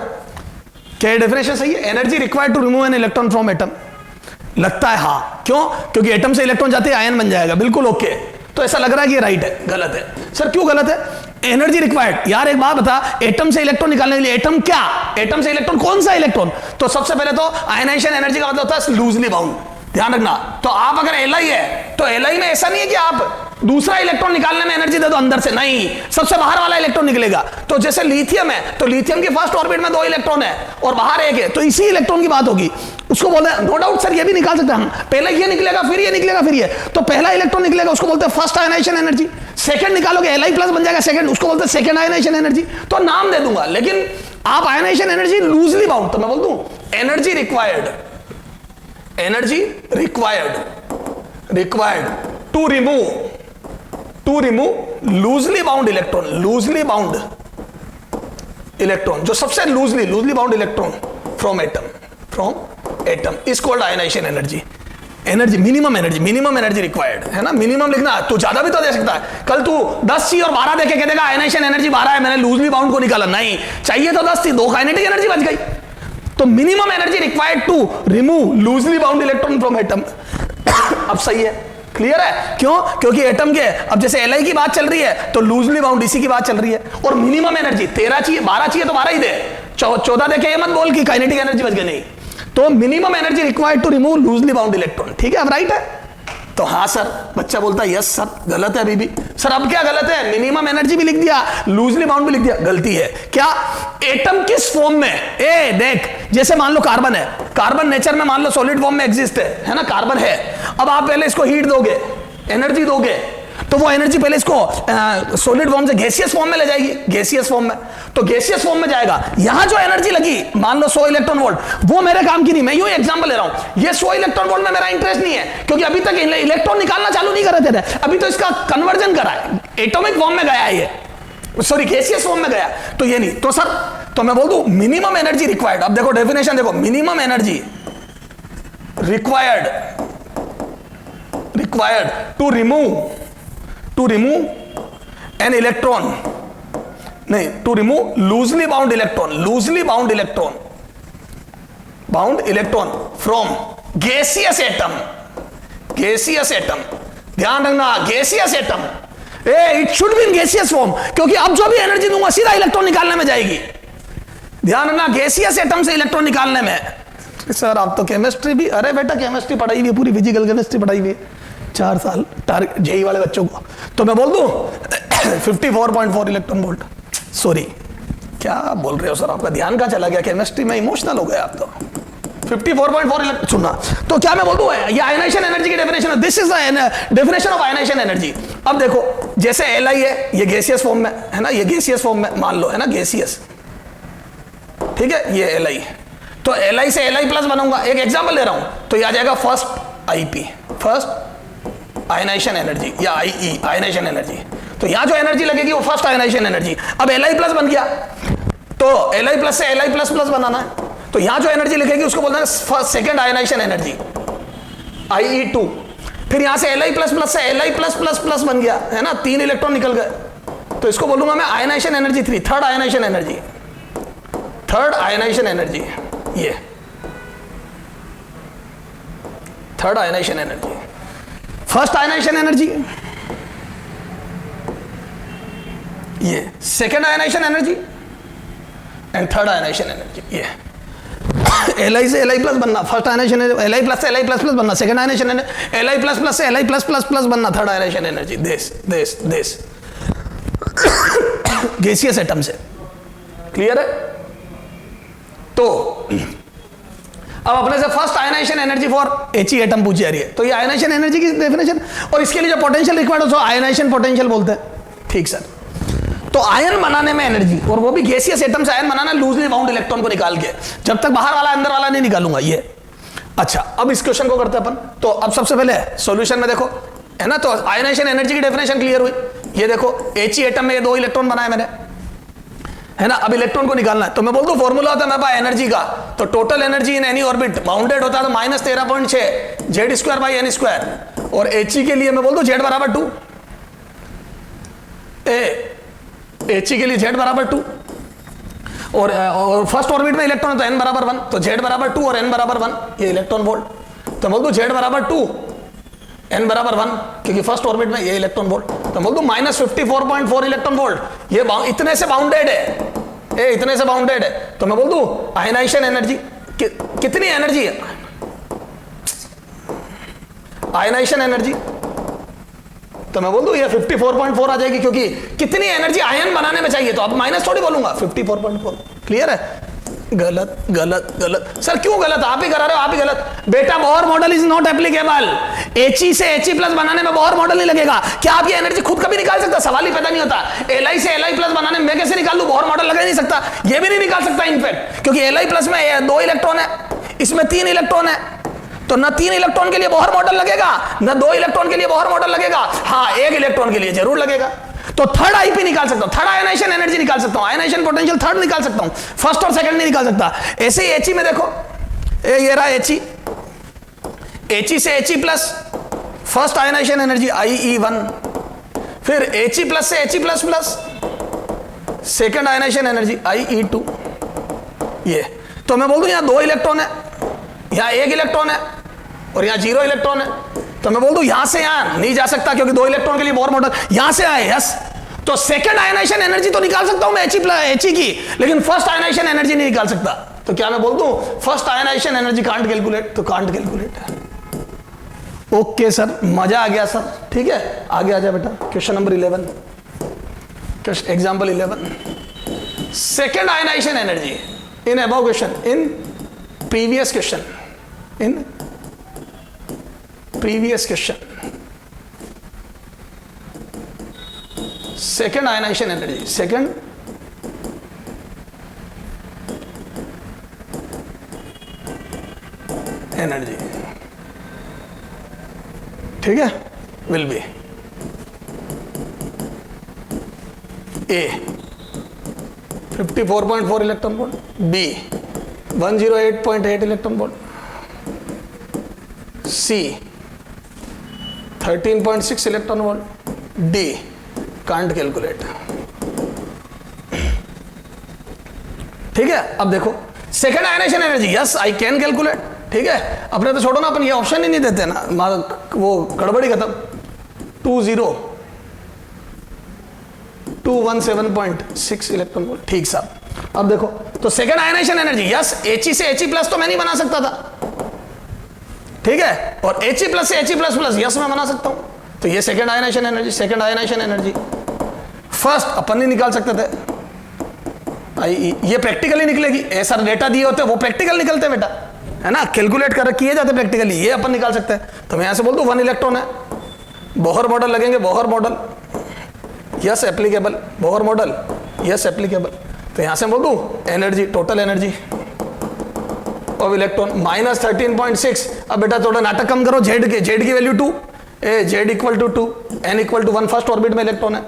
क्या ये डेफिनेशन सही है? Energy required to remove an electron from atom. लगता है हाँ, क्यों? क्योंकि एटम से इलेक्ट्रॉन जाते हैं आयन बन जाएगा। बिल्कुल ओके। तो ऐसा लग रहा है कि राइट है, गलत है। सर क्यों गलत है? एनर्जी रिक्वायर्ड, यार एक बात बता, एटम से इलेक्ट्रॉन निकालने के लिए एटम क्या, एटम से इलेक्ट्रॉन कौन सा इलेक्ट्रॉन? तो सबसे पहले तो आयनाइजेशन एनर्जी का मतलब होता है लूजली बाउंड। ध्यान रखना, तो आप अगर एलआई है तो एलआई में ऐसा नहीं है कि आप दूसरा इलेक्ट्रॉन निकालने में एनर्जी दे दो अंदर से, नहीं, सबसे बाहर वाला इलेक्ट्रॉन निकलेगा। तो जैसे लिथियम है तो लिथियम की फर्स्ट ऑर्बिट में 2 इलेक्ट्रॉन है और बाहर 1 है, तो इसी इलेक्ट्रॉन की बात होगी। उसको बोलते हैं, नो डाउट सर ये भी निकाल सकते हैं हम, पहले ये निकलेगा फिर ये निकलेगा फिर ये, तो पहला इलेक्ट्रॉन निकलेगा उसको बोलते हैं फर्स्ट आयनाइजेशन एनर्जी। सेकंड निकालोगे एलआई प्लस बन जाएगा सेकंड, उसको बोलते हैं सेकंड आयनाइजेशन एनर्जी। तो नाम दे दूंगा, लेकिन आप आयनाइजेशन एनर्जी लूजली बाउंड, तो मैं बोल दूं energy required to remove loosely bound electron, जो सबसे loosely bound electron from atom is called ionisation energy. Minimum energy required, है ना, मिनिमम लिखना। तू ज्यादा भी तो दे सकता है, कल तू 10 सी और 12 देके कह देगा आयनाइजेशन एनर्जी 12 है, मैंने लूजली बाउंड को निकाला। नहीं, चाहिए तो 10 थी, 2 काइनेटिक एनर्जी बच गई। तो minimum energy required to remove loosely bound electron from atom. अब सही है, क्लियर है? क्यों? क्योंकि एटम के, अब जैसे एलआई की बात चल रही है तो लूजली बाउंड इसी की बात चल रही है। और मिनिमम एनर्जी 13 चाहिए, 12 चाहिए तो 12 ही दे, 14 देखे ये मत बोल कि काइनेटिक एनर्जी बच गई, नहीं। तो minimum energy required to remove loosely bound electron. ठीक है, अब राइट है? तो हाँ सर, बच्चा बोलता है यस सर, गलत है अभी भी। सर अब क्या गलत है? मिनिमम एनर्जी भी लिख दिया, लूजली बाउंड भी लिख दिया, गलती है। क्या? एटम किस फॉर्म में? ए देख, जैसे मान लो कार्बन है, कार्बन नेचर में मान लो सॉलिड फॉर्म में एग्जिस्ट है ना, कार्बन है। अब आप पहले इसको हीट दोगे, एनर्जी दोगे, तो वो एनर्जी पहले इसको सॉलिड फॉर्म से गैसियस फॉर्म में ले जाएगी, गैसियस फॉर्म में। तो गैसियस फॉर्म में जाएगा, यहां जो एनर्जी लगी मान लो 100 इलेक्ट्रॉन वोल्ट, वो मेरे काम की नहीं, मैं यूं एग्जांपल ले रहा हूं। ये 100 इलेक्ट्रॉन वोल्ट में मेरा इंटरेस्ट नहीं है, क्योंकि अभी तक इलेक्ट्रॉन निकालना चालू नहीं कर रहे थे, अभी तो इसका कन्वर्जन करा है, एटॉमिक फॉर्म में गया है ये, सॉरी गैसियस फॉर्म में गया, तो ये नहीं। तो सर, तो मैं बोल दूं मिनिमम एनर्जी रिक्वायर्ड। अब देखो डेफिनेशन देखो, minimum energy required to remove an electron, नहीं, to remove loosely bound electron bound electron from gaseous atom, gaseous atom, ध्यान रखना gaseous atom, it should be in gaseous form, क्योंकि अब जो भी एनर्जी दूंगा सीधा इलेक्ट्रॉन निकालने में जाएगी। ध्यान रखना गैसियस एटम से इलेक्ट्रॉन निकालने में। सर आप तो केमिस्ट्री भी, अरे बेटा केमिस्ट्री पढ़ाई हुई है, पूरी फिजिकल केमिस्ट्री पढ़ाई हुई है 4 साल टारगेट जेई वाले बच्चों को। तो मैं बोल दूं 54.4 इलेक्ट्रॉन वोल्ट। सॉरी क्या बोल रहे हो सर, आपका ध्यान कहां चला गया, केमिस्ट्री में इमोशनल हो गए आप तो। 54.4 इलेक्ट्रॉन सुनना, तो क्या मैं बोल दूं ये आयनाइजेशन एनर्जी की डेफिनेशन है, this is the definition of ionisation energy. अब देखो जैसे Li है, ये गैसियस फॉर्म में है ना, ये गैसियस फॉर्म में मान लो है ना, गैसियस, ठीक है, ये Li, तो Li से Li प्लस बनाऊंगा, एक एग्जांपल दे रहा हूं, तो ये आ जाएगा first Ip, first ionization energy, या Ie आयनाइजेशन एनर्जी। तो यहां जो एनर्जी लगेगी वो फर्स्ट आयनाइजेशन एनर्जी। अब Li प्लस बन गया, तो Li प्लस से Li प्लस प्लस बनाना है, तो यहां जो एनर्जी लिखेगी उसको बोलते हैं first second ionization energy, Ie2। फिर यहां से Li प्लस प्लस से Li प्लस प्लस प्लस बन गया है ना, 3 इलेक्ट्रॉन निकल गए, तो इसको बोलूंगा मैं ionization energy 3, third ionization energy, third ionization energy, ये third ionization energy, first ionization energy, ये second ionization energy and third ionization energy. ये Li से Li प्लस बनना, फर्स्ट आयनाइजेशन, Li प्लस से Li प्लस प्लस बनना, second ionization, Li plus plus से Li plus plus plus बनना, third ionization energy. This gaseous atom से, clear है? तो अब अपने से first ionization energy for He atom पूछी जा रही है, तो ये आयनाइजेशन एनर्जी की डेफिनेशन, और इसके लिए जो पोटेंशियल रिक्वायर्ड है उसको आयनाइजेशन पोटेंशियल बोलते हैं। ठीक सर, तो आयन बनाने में एनर्जी, और वो भी गैसियस एटम से आयन बनाना, लूजली बाउंड इलेक्ट्रॉन को निकाल के, जब तक बाहर वाला अंदर वाला नहीं निकालूंगा ये। अच्छा अब इस क्वेश्चन को करते हैं अपन। तो अब सबसे पहले सॉल्यूशन में देखो है ना, तो आयनाइजेशन एनर्जी की डेफिनेशन क्लियर हुई। ये देखो He एटम में ये 2 इलेक्ट्रॉन बनाए मैंने, है ना, अब इलेक्ट्रॉन को निकालना है, तो मैं बोल दूं फॉर्मूला होता है मेरे पास एनर्जी का, तो टोटल एनर्जी इन एनी ऑर्बिट बाउंडेड होता है तो -13.6 Z² और He के लिए मैं बोल दूं Z बराबर 2, He के लिए Z बराबर 2, और फर्स्ट ऑर्बिट में इलेक्ट्रॉन है तो n बराबर 1, तो Z बराबर 2 और n बराबर 1, ये इलेक्ट्रॉन वोल्ट, तो बोल दूं Z बराबर 2 n बराबर 1, क्योंकि फर्स्ट ऑर्बिट में ये इलेक्ट्रॉन वोल्ट, तो बोल दूं -54.4 इलेक्ट्रॉन वोल्ट, ये इतने से बाउंडेड है, इतने से बाउंडेड है, तो मैं बोल दूं आयनाइजेशन एनर्जी कितनी एनर्जी है, आयनाइजेशन एनर्जी, तो मैं बोल दूं ये 54.4 आ जाएगी, क्योंकि कितनी एनर्जी आयन बनाने में चाहिए, तो अब माइनस थोड़ी बोलूंगा, 54.4। क्लियर है? गलत गलत गलत सर, क्यों गलत? आप ही करा रहे हो, आप ही गलत बेटा। Bohr model is not applicable, He से He प्लस बनाने में बोहर मॉडल नहीं लगेगा। क्या आप ये एनर्जी खुद कभी निकाल सकता? सवाल ही पैदा नहीं होता। Li से Li प्लस बनाने में मैं कैसे निकाल लूं? बोहर मॉडल लगा ही नहीं सकता, ये भी नहीं निकाल सकता इनफैक्ट, क्योंकि Li प्लस में 2 इलेक्ट्रॉन है, इसमें 3 इलेक्ट्रॉन है, तो ना 3 इलेक्ट्रॉन के लिए बोहर मॉडल लगेगा, ना 2 इलेक्ट्रॉन के लिए बोहर मॉडल लगेगा, हाँ 1 इलेक्ट्रॉन के लिए जरूर लगेगा। तो थर्ड Ip निकाल सकता हूं, थर्ड आयनाइजेशन एनर्जी निकाल सकता हूं, आयनाइजेशन पोटेंशियल थर्ड निकाल सकता हूं, फर्स्ट और सेकंड नहीं निकाल सकता। ऐसे ही He में देखो, ये रहा He से He plus first ionization energy IE1, फिर He प्लस से He plus plus second ionization energy IE2, ये तो मैं बोल दूं यहां 2 इलेक्ट्रॉन है, यहां 1 इलेक्ट्रॉन है और यहां 0 इलेक्ट्रॉन है, तो मैं बोल दूं यहां से यहां नहीं जा सकता, क्योंकि 2 इलेक्ट्रॉन के लिए बोहर मॉडल यहां से आए, यस, तो सेकंड आयनाइजेशन एनर्जी तो निकाल सकता हूं मैं He की, लेकिन फर्स्ट आयनाइजेशन एनर्जी नहीं निकाल सकता। तो क्या मैं बोल दूं first ionization energy can't calculate, तो कांट कैलकुलेट। ओके सर, मजा आ गया सर, ठीक है, आगे आ जा बेटा। Question number 11, example 11, second ionization energy in above question, in previous question, in previous question, second ionization energy, second energy, ठीक है, will be A 54.4 electron volt, B 108.8 electron volt, C 13.6 electron volt, D can't calculate. ठीक है, अब देखो second ionization energy, yes I can calculate, ठीक है। अपने तो छोड़ो ना, अपन ये ऑप्शन ही नहीं देते ना, वो गड़बड़ी खत्म। 217.6 इलेक्ट्रॉन वोल्ट, ठीक साहब। अब देखो तो second ionization energy, yes He से He प्लस तो मैं नहीं बना सकता था, ठीक है, और He प्लस से He प्लस प्लस यस मैं बना सकता हूं। तो ये second ionization energy, second ionization energy. First अपन नहीं निकाल सकते थे, ये प्रैक्टिकली निकलेगी, ऐसा डेटा दिए होते वो प्रैक्टिकल निकलते बेटा, है ना, कैलकुलेट कर किए जाते प्रैक्टिकली, ये अपन निकाल सकते हैं। तो मैं यहां से बोल दूं 1 इलेक्ट्रॉन है, बोहर मॉडल लगेंगे, Bohr model yes applicable, Bohr model yes applicable. तो यहां से बोल दूं energy, total energy of electron -13.6। अब बेटा थोड़ा नाटक कम करो, जेड की value 2, A Z equal to 2, N equal to 1, first orbit में इलेक्ट्रॉन है।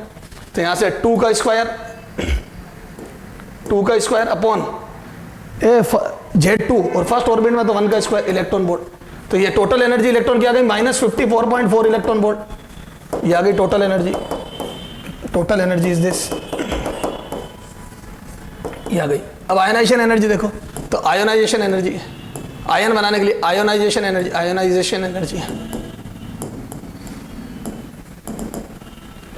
तो यहां से 2 का स्क्वायर अपॉन Z2 और फर्स्ट ऑर्बिट में तो 1 का स्क्वायर इलेक्ट्रॉन वोल्ट। तो ये टोटल एनर्जी इलेक्ट्रॉन की आ गई -54.4 इलेक्ट्रॉन वोल्ट, ये आ गई total energy. Total energy is this, ये आ गई। अब आयनाइजेशन एनर्जी देखो, तो आयोनाइजेशन एनर्जी, आयन बनाने के लिए ionisation energy, ionisation energy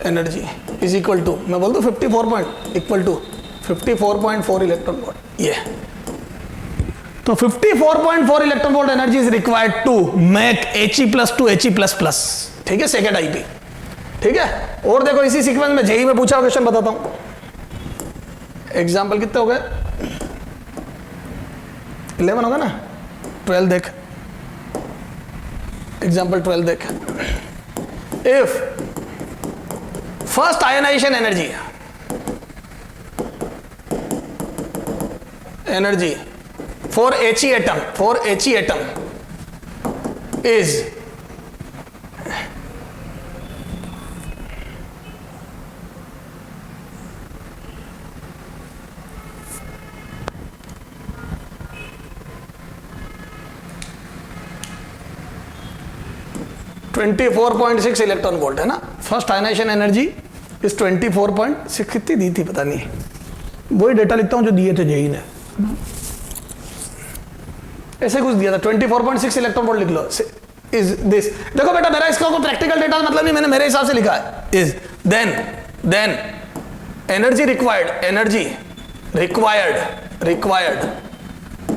energy is equal to, मैं बोल दूं 54.4 इलेक्ट्रॉन वोल्ट, ये। तो 54.4 electron volt energy is required to make He+2 He++, ठीक है, सेकेंड आईपी, ठीक है। और देखो इसी सीक्वेंस में जेई में पूछा क्वेश्चन बताता हूं, एग्जाम्पल कितने हो गए, 11 होगा ना, 12 देख, एग्जाम्पल 12 देख। If first ionization energy for He atom is (24.6 electron volt है ना। फर्स्ट आयनाइजेशन एनर्जी इस 24.6, कितनी दी थी पता नहीं, वही डेटा लिखता हूं जो दिए थे जेई ने, ऐसे कुछ दिया था, 24.6 इलेक्ट्रॉन वोल्ट लिख लो, इज दिस। देखो बेटा मेरा इसका कोई प्रैक्टिकल डेटा मतलब नहीं, मैंने मेरे हिसाब से लिखा है, is then energy required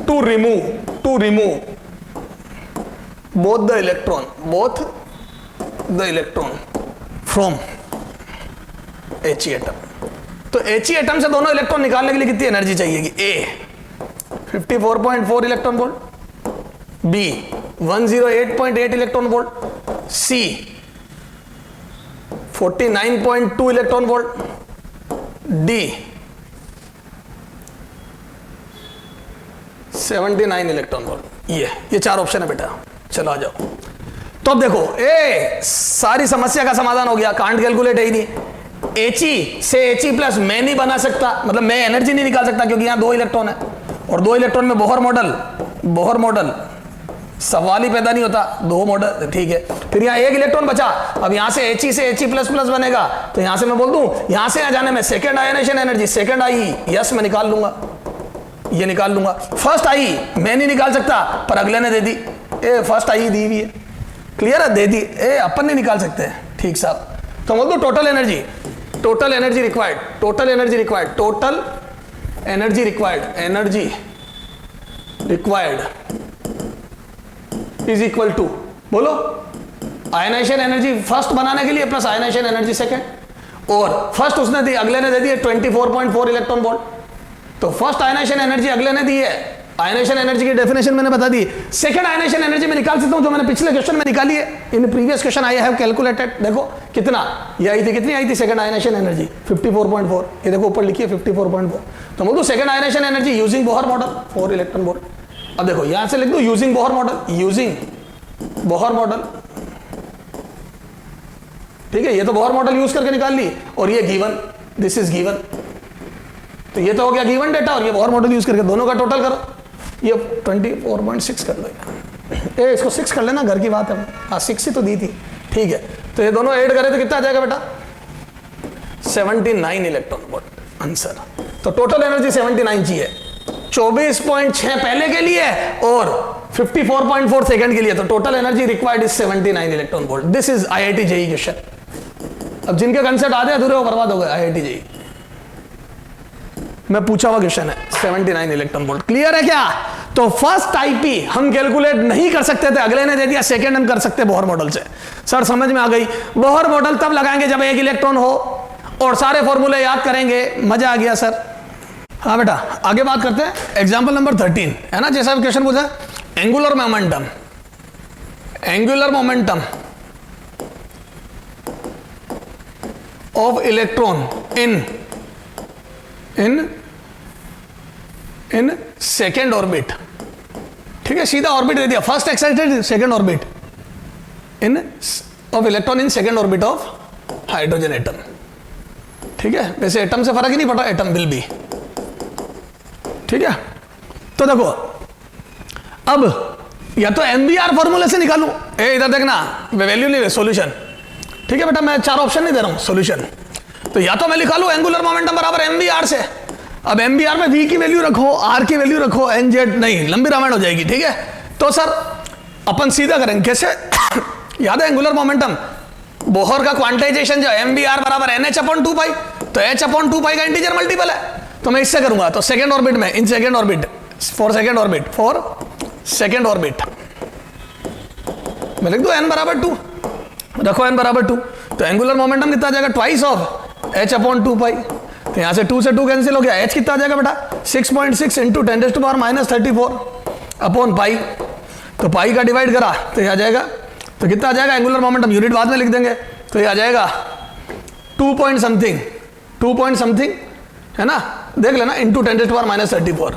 to remove both the electron from He atom. तो He एटम से दोनों इलेक्ट्रॉन निकालने के लिए कितनी एनर्जी चाहिएगी, A 54.4 electron volt, B 108.8 electron volt, C 49.2 electron volt, D 79 electron volt. ये 4 ऑप्शन है बेटा, चलो आ जाओ। तो अब देखो सारी समस्या का समाधान हो गया, कांट कैलकुलेट है ही नहीं। He से He+ मैं नहीं बना सकता, मतलब मैं एनर्जी नहीं निकाल सकता क्योंकि यहां 2 इलेक्ट्रॉन है, और 2 इलेक्ट्रॉन में बोहर मॉडल सवाल ही पैदा नहीं होता, 2 मॉडल, ठीक है। फिर यहाँ 1 इलेक्ट्रॉन बचा, अब यहां से He से He++ बनेगा, तो यहां से मैं बोल दूं, यहां से आ जाने में सेकेंड आयनाइजेशन एनर्जी, सेकेंड आई, यस मैं निकाल लूंगा, ये निकाल लूंगा। फर्स्ट आई मैं नहीं निकाल सकता, पर अगले ने दे दी, फर्स्ट आई दी हुई है, क्लियर है, दे दी, अपन नहीं निकाल सकते, ठीक साहब। तो बोल दो total energy required is equal to, बोलो आयनाइजेशन एनर्जी फर्स्ट बनाने के लिए प्लस आयनाइजेशन एनर्जी सेकेंड, और फर्स्ट उसने दी, अगले ने दे दी 24.4 इलेक्ट्रॉन वोल्ट। तो फर्स्ट आयनाइजेशन एनर्जी अगले ने दी है, आयनाइजेशन एनर्जी की डेफिनेशन मैंने बता दी। सेकंड आयनाइजेशन एनर्जी में निकाल सकता हूं जो मैंने पिछले क्वेश्चन में निकाली है, इन previous question I have calculated. देखो कितना ये आई थी, कितनी आई थी सेकंड आयनाइजेशन एनर्जी 54.4, ये देखो ऊपर लिखी है 54.4। तो बोल दो second ionization energy using Bohr model 4 electron volt. अब देखो यहां से लिख दो यूजिंग बोहर मॉडल, ठीक है, ये तो बोहर मॉडल यूज करके निकाल ली, और ये गिवन, दिस इज गिवन, तो ये तो हो गया गिवन डेटा, और ये बोहर मॉडल यूज करके दोनों का टोटल करो, ये 24.6 कर लो, इसको 6 कर लेना, घर की बात है, हाँ 6 ही तो दी थी, ठीक है। तो ये दोनों ऐड करें तो कितना आ जाएगा बेटा, 79 इलेक्ट्रॉन वोल्ट आंसर। तो टोटल एनर्जी 79 चाहिए, 24.6 पहले के लिए और 54.4 सेकंड के लिए, तो total energy required is 79 electron volt. This is IIT JEE question. अब जिनके कंसेप्ट आधे अधूरे वो बर्बाद हो गए। IIT JEE में पूछा हुआ क्वेश्चन है, 79 इलेक्ट्रॉन वोल्ट। क्लियर है क्या? तो फर्स्ट टाइपी हम कैलकुलेट नहीं कर सकते थे, अगले ने दे दिया, सेकंड हम कर सकते बोहर मॉडल से। सर समझ में आ गई? बोहर मॉडल तब लगाएंगे जब एक इलेक्ट्रॉन हो और सारे फॉर्मूले याद करेंगे। मजा आ गया सर? हाँ बेटा, आगे बात करते हैं। एग्जाम्पल नंबर 13 है ना, जैसा क्वेश्चन पूछा, angular momentum, angular momentum of electron in second orbit. ठीक है, सीधा ऑर्बिट दे दिया, first excited second orbit in of electron in second orbit of hydrogen atom. ठीक है, वैसे एटम से फर्क ही नहीं पड़ा, एटम विल बी। ठीक है, तो देखो अब या तो MBR फॉर्मूले से निकालूं, इधर देखना वैल्यू नहीं, सॉल्यूशन। ठीक है बेटा, मैं 4 ऑप्शन नहीं दे रहा हूं, सॉल्यूशन। तो या तो मैं लिखा लूं एंगुलर मोमेंटम बराबर MBR से। अब MBR में V की वैल्यू रखो, R की वैल्यू रखो, NZ नहीं, लंबी रामायण हो जाएगी। ठीक है, तो सर अपन सीधा करेंगे कैसे? याद है एंगुलर मोमेंटम, बोहर का क्वांटाइजेशन जो MBR बराबर NH/2π, तो H/2π का इंटीजर मल्टीपल है, तो मैं इससे करूंगा। तो सेकेंड ऑर्बिट में, in second orbit, for second orbit, for second orbit मैं लिख दो n बराबर 2, रखो n बराबर 2, तो एंगुलर मोमेंटम कितना आ जाएगा? Twice of H/2π। तो यहां से 2 से 2 कैंसिल हो गया, H कितना आ जाएगा बेटा? 6.6 इंटू 10⁻³ अपॉन पाई। तो पाई का डिवाइड करा तो ये आ जाएगा, तो कितना आ जाएगा एंगुलर मोमेंटम? यूनिट बाद में लिख देंगे, तो ये आ जाएगा 2 पॉइंट समथिंग है ना, देख लेना, इंटू 10⁻34।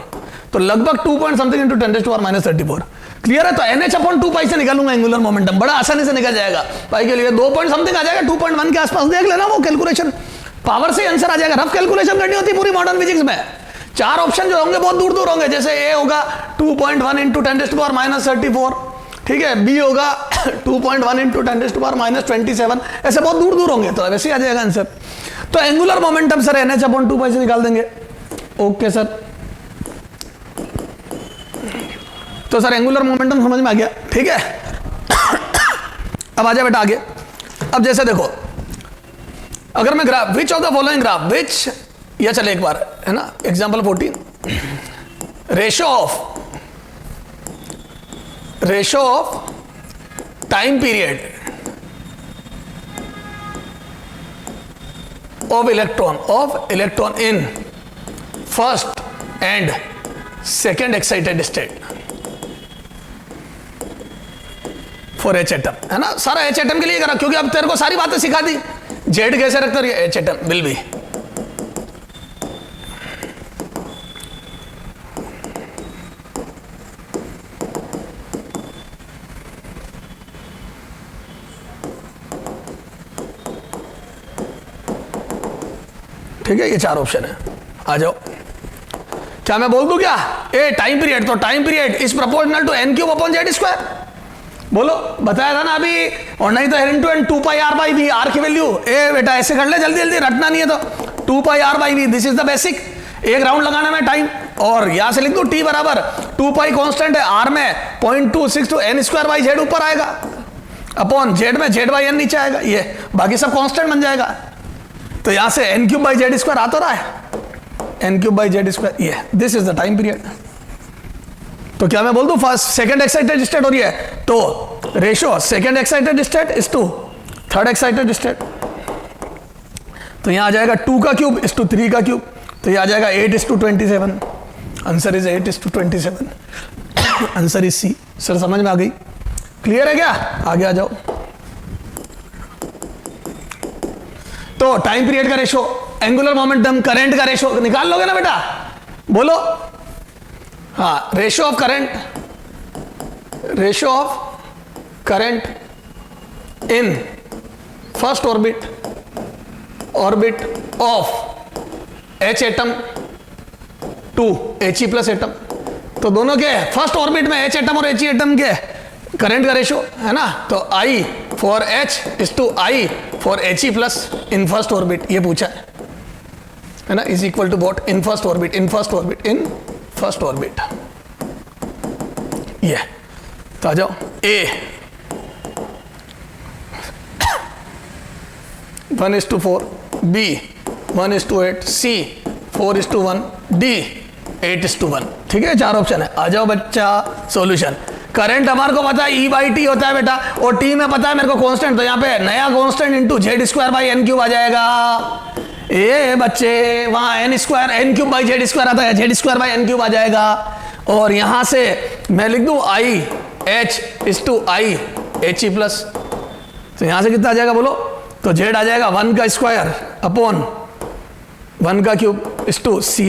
तो लगभग 2 पॉइंट समथिंग इंटू 10⁻34। क्लियर है? तो NH/2π से निकालूंगा एंगुलर मोमेंटम, बड़ा आसानी से निकल जाएगा। पाई के लिए 2 पॉइंट समथिंग आ जाएगा, 2.1 के आसपास, देख लेना, वो कैलकुलेशन पावर से आंसर आ जाएगा। रफ कैलकुलेशन करनी होती पूरी मॉडर्न फिजिक्स में। 4 ऑप्शन जो होंगे बहुत दूर दूर होंगे, जैसे ए होगा 2.1 इंटू 10⁻34, ठीक है, बी होगा 2.1 इंटू 10⁻27, ऐसे बहुत दूर दूर होंगे, तो वैसे ही आ जाएगा आंसर। तो एंगुलर मोमेंटम सर NH/2π से निकाल देंगे। ओके सर, तो सर एंगुलर मोमेंटम समझ में आ गया। ठीक है, अब आ जाए बेटा आगे। अब जैसे देखो, अगर मैं graph, which of the following graph, which, या चले एक बार है ना, example 14, ratio of time period of electron in first and second excited state for H atom, है ना, सारा H atom के लिए करा, क्योंकि अब तेरे को सारी बातें सिखा दी। Z कैसे रखते हो, H atom will be, ठीक है, ये 4 ऑप्शन है। आ जाओ, क्या मैं बोल दूं क्या? ए टाइम पीरियड, तो time period is proportional to n³/z²। बोलो, बताया था ना अभी, और नहीं तो n × 2πr/v, r की वैल्यू, ए बेटा ऐसे कर ले, जल्दी जल्दी रटना नहीं है तो 2πr/v, this is the basic. एक राउंड लगाना में टाइम, और यहां से लिख दो t बराबर 2π कांस्टेंट है, r में 0.262 n² ऊपर आएगा, अपॉन z में z/n नीचे आएगा, ये बाकी सब कांस्टेंट बन जाएगा। तो यहां से n³/z² आ तो रहा है, n³/z², ये this is the time period. तो क्या मैं बोल दूं, फर्स्ट सेकंड एक्साइटेड स्टेट हो रही है, तो ratio second excited state is to third excited state, तो यहां आ जाएगा 2 का क्यूब इज टू 3 का क्यूब, तो यह आ जाएगा 8:27। Answer is 8:27। Answer is C. Sir समझ में आ गई? क्लियर है क्या? आगे आ जाओ। तो टाइम पीरियड का रेशो, एंगुलर मोमेंटम, करंट का रेशो निकाल लोगे ना बेटा? बोलो। हाँ, ratio of current in first orbit of H atom to He plus atom. तो दोनों के फर्स्ट ऑर्बिट में H एटम और He एटम के करंट का रेशो है ना, तो I for H is to I for He plus in first orbit, ये पूछा है ना, is equal to what? In first orbit, in first orbit, ये तो आ जाओ ए 1:4, बी 1:8, सी 4:1, डी 8:1। ठीक है, 4 ऑप्शन है। आ जाओ बच्चा सॉल्यूशन। करंट हमारे को पता है E/T होता है बेटा, और T में पता है मेरे को कांस्टेंट, तो यहाँ पे नया कांस्टेंट इंटू Z²/n³ आ जाएगा। ये बच्चे वहाँ n² n³ आता है, Z²/n³ आ जाएगा। और यहाँ से मैं लिख दूँ IH/I/HE+, तो यहाँ से कितना आ जाएगा बोलो, तो Z आ जाएगा 1 का स्क्वायर अपॉन 1 का क्यूब इस टू C'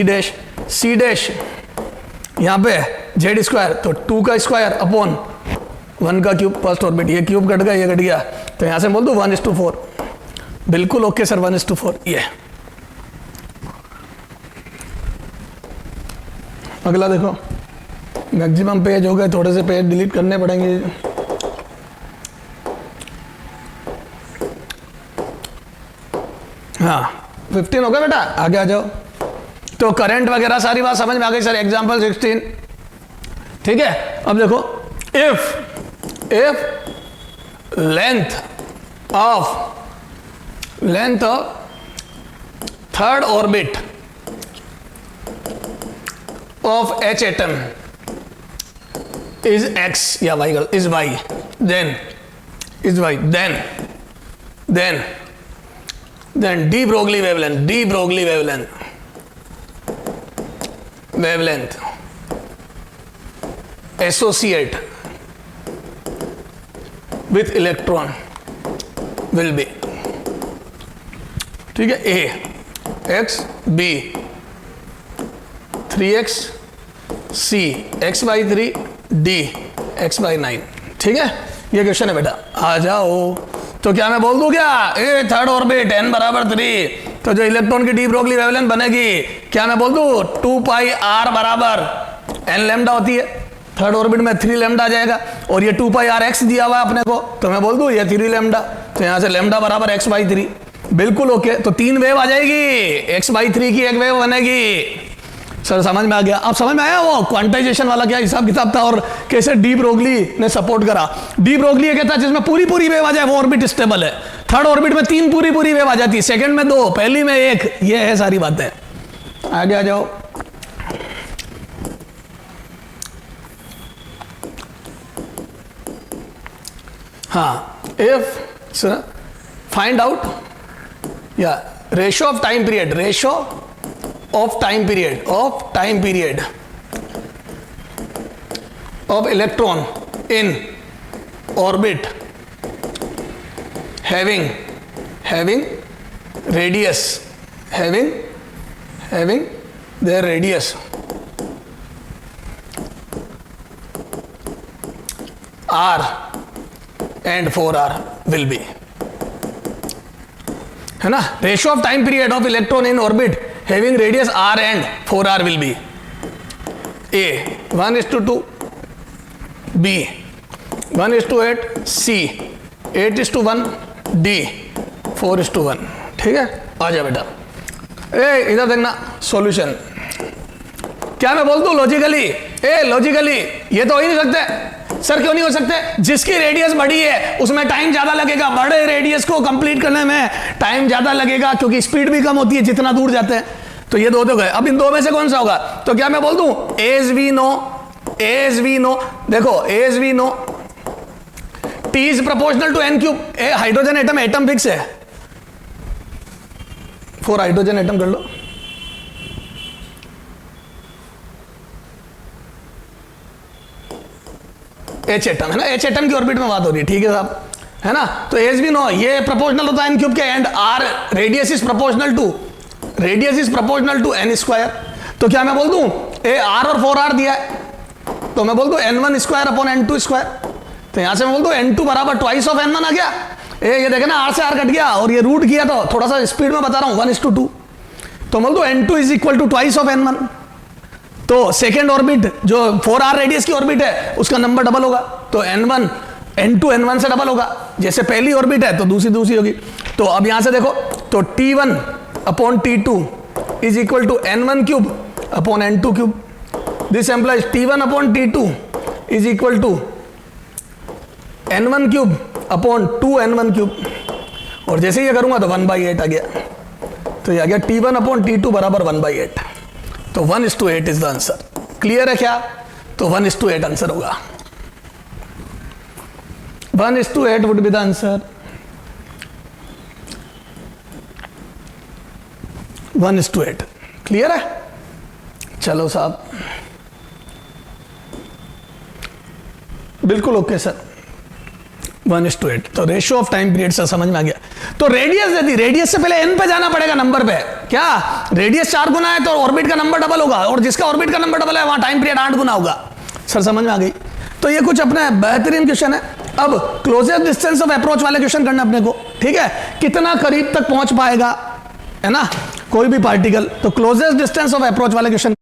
यहाँ पे Z², तो 2 का स्क्वायर अपॉन 1 का क्यूब फर्स्ट ऑर्बिट, ये क्यूब कट गया, ये कट गया, तो यहाँ से बोल दो 1:4। बिल्कुल ओके सर, 1:4। ये अगला देखो, मैक्सिमम पेज हो गए, थोड़े से पेज डिलीट करने पड़ेंगे। हाँ 15 हो गया बेटा, आगे आ जाओ। तो करंट वगैरह सारी बात समझ में आ गई सर। एग्जाम्पल 16, ठीक है। अब देखो, if length of third orbit of H atom is x या y is y, then de Broglie wavelength associate with electron will be, ठीक है, a x, b 3x, c x/3, d x/9। ठीक है, ये क्वेश्चन है बेटा। आ जाओ, तो क्या मैं बोल दूं क्या, ए थर्ड ऑर्बिट n = 3, तो जो इलेक्ट्रॉन की डी ब्रोगली वेवलेंथ बनेगी, क्या मैं बोल दूं 2πr = n लैम्डा होती है, थर्ड ऑर्बिट में 3 लैम्डा आ जाएगा, और ये 2πrx दिया हुआ है अपने को, तो मैं बोल दूं ये 3 लैम्डा, तो यहाँ से लैम्डा = x/3। बिल्कुल ओके, तो 3 वेव आ जाएगी, x/3 की एक वेव बनेगी। सर समझ में आ गया? अब समझ में आया वो क्वांटाइजेशन वाला क्या हिसाब किताब था, और कैसे डी ब्रोगली ने सपोर्ट करा। डी ब्रोगली कहता है जिसमें पूरी वेव आ जाए वो ऑर्बिट स्टेबल है। थर्ड ऑर्बिट में 3 पूरी वेव आ जाती है, सेकंड में 2, पहली में 1। ये है सारी बातें। आगे आ जाओ। हाँ, इफ फाइंड आउट या ratio of time period of electron in orbit having radius, having their radius r and 4r will be, है ना। Ratio of time period of electron in orbit having radius r and 4r will be a 1:2, b 1:8, c 8:1, d 4:1। ठीक है, आ जा बेटा। इधर देखना solution. क्या मैं बोल दूं लॉजिकली, ये तो हो ही नहीं सकते सर। क्यों नहीं हो सकते? जिसकी रेडियस बड़ी है उसमें टाइम ज्यादा लगेगा, बड़े रेडियस को कंप्लीट करने में टाइम ज्यादा लगेगा, क्योंकि स्पीड भी कम होती है जितना दूर जाते हैं। तो ये 2 तो गए। अब इन 2 में से कौन सा होगा? तो क्या मैं बोल दूं as we know, देखो as we know T is proportional to n cube. Hydrogen atom fix है, 4 हाइड्रोजन एटम कर लो। H एटम है ना, H एटम की ऑर्बिट में बात हो रही है, ठीक है साहब, है ना। तो as we know ये प्रोपोर्शनल होता है n क्यूब के, and r radius is proportional to n square. तो क्या मैं बोल दूं r और 4r दिया है, तो मैं बोल दूं n1² अपॉन n2²। तो यहां से मैं बोल दूं n2 = ट्वाइस ऑफ n1 आ गया। ये देखे ना, r से r कट गया, और ये रूट किया, तो थोड़ा सा स्पीड में बता रहा हूं 1:2। तो बोल दो n2 = ट्वाइस ऑफ n1। तो सेकेंड ऑर्बिट जो 4r रेडियस की ऑर्बिट है उसका नंबर डबल होगा, तो n1 n2 n1 से डबल होगा। जैसे पहली ऑर्बिट है तो दूसरी होगी। तो अब यहां से देखो, तो t1 upon t2 = n1³ upon n2³। This implies T1 upon T2 is equal to N1 cube upon 2N1 cube, और जैसे ये करूंगा तो 1/8 आ गया, तो ये आ गया T1 अपॉन T2 बराबर 1/8, तो 1:8 इज द आंसर। क्लियर है क्या? तो 1:8 आंसर होगा, 1:8 would be the answer, 1:8। Clear है? चलो साहब, बिल्कुल ओके सर, 1:8। तो रेशियो ऑफ टाइम पीरियड से समझ में आ गया। तो रेडियस दे दी, रेडियस से पहले एन पे जाना पड़ेगा नंबर पे। क्या रेडियस 4 गुना है तो ऑर्बिट का नंबर डबल होगा, और जिसका ऑर्बिट का नंबर डबल है वहां टाइम पीरियड 8 गुना होगा। सर समझ में आ गई? तो ये कुछ अपना बेहतरीन क्वेश्चन है। अब क्लोजेस्ट डिस्टेंस ऑफ अप्रोच वाले क्वेश्चन करना अपने को, ठीक है? कितना करीब तक पहुंच पाएगा, है ना, कोई भी पार्टिकल। तो क्लोजेस्ट डिस्टेंस ऑफ अप्रोच वाले क्वेश्चन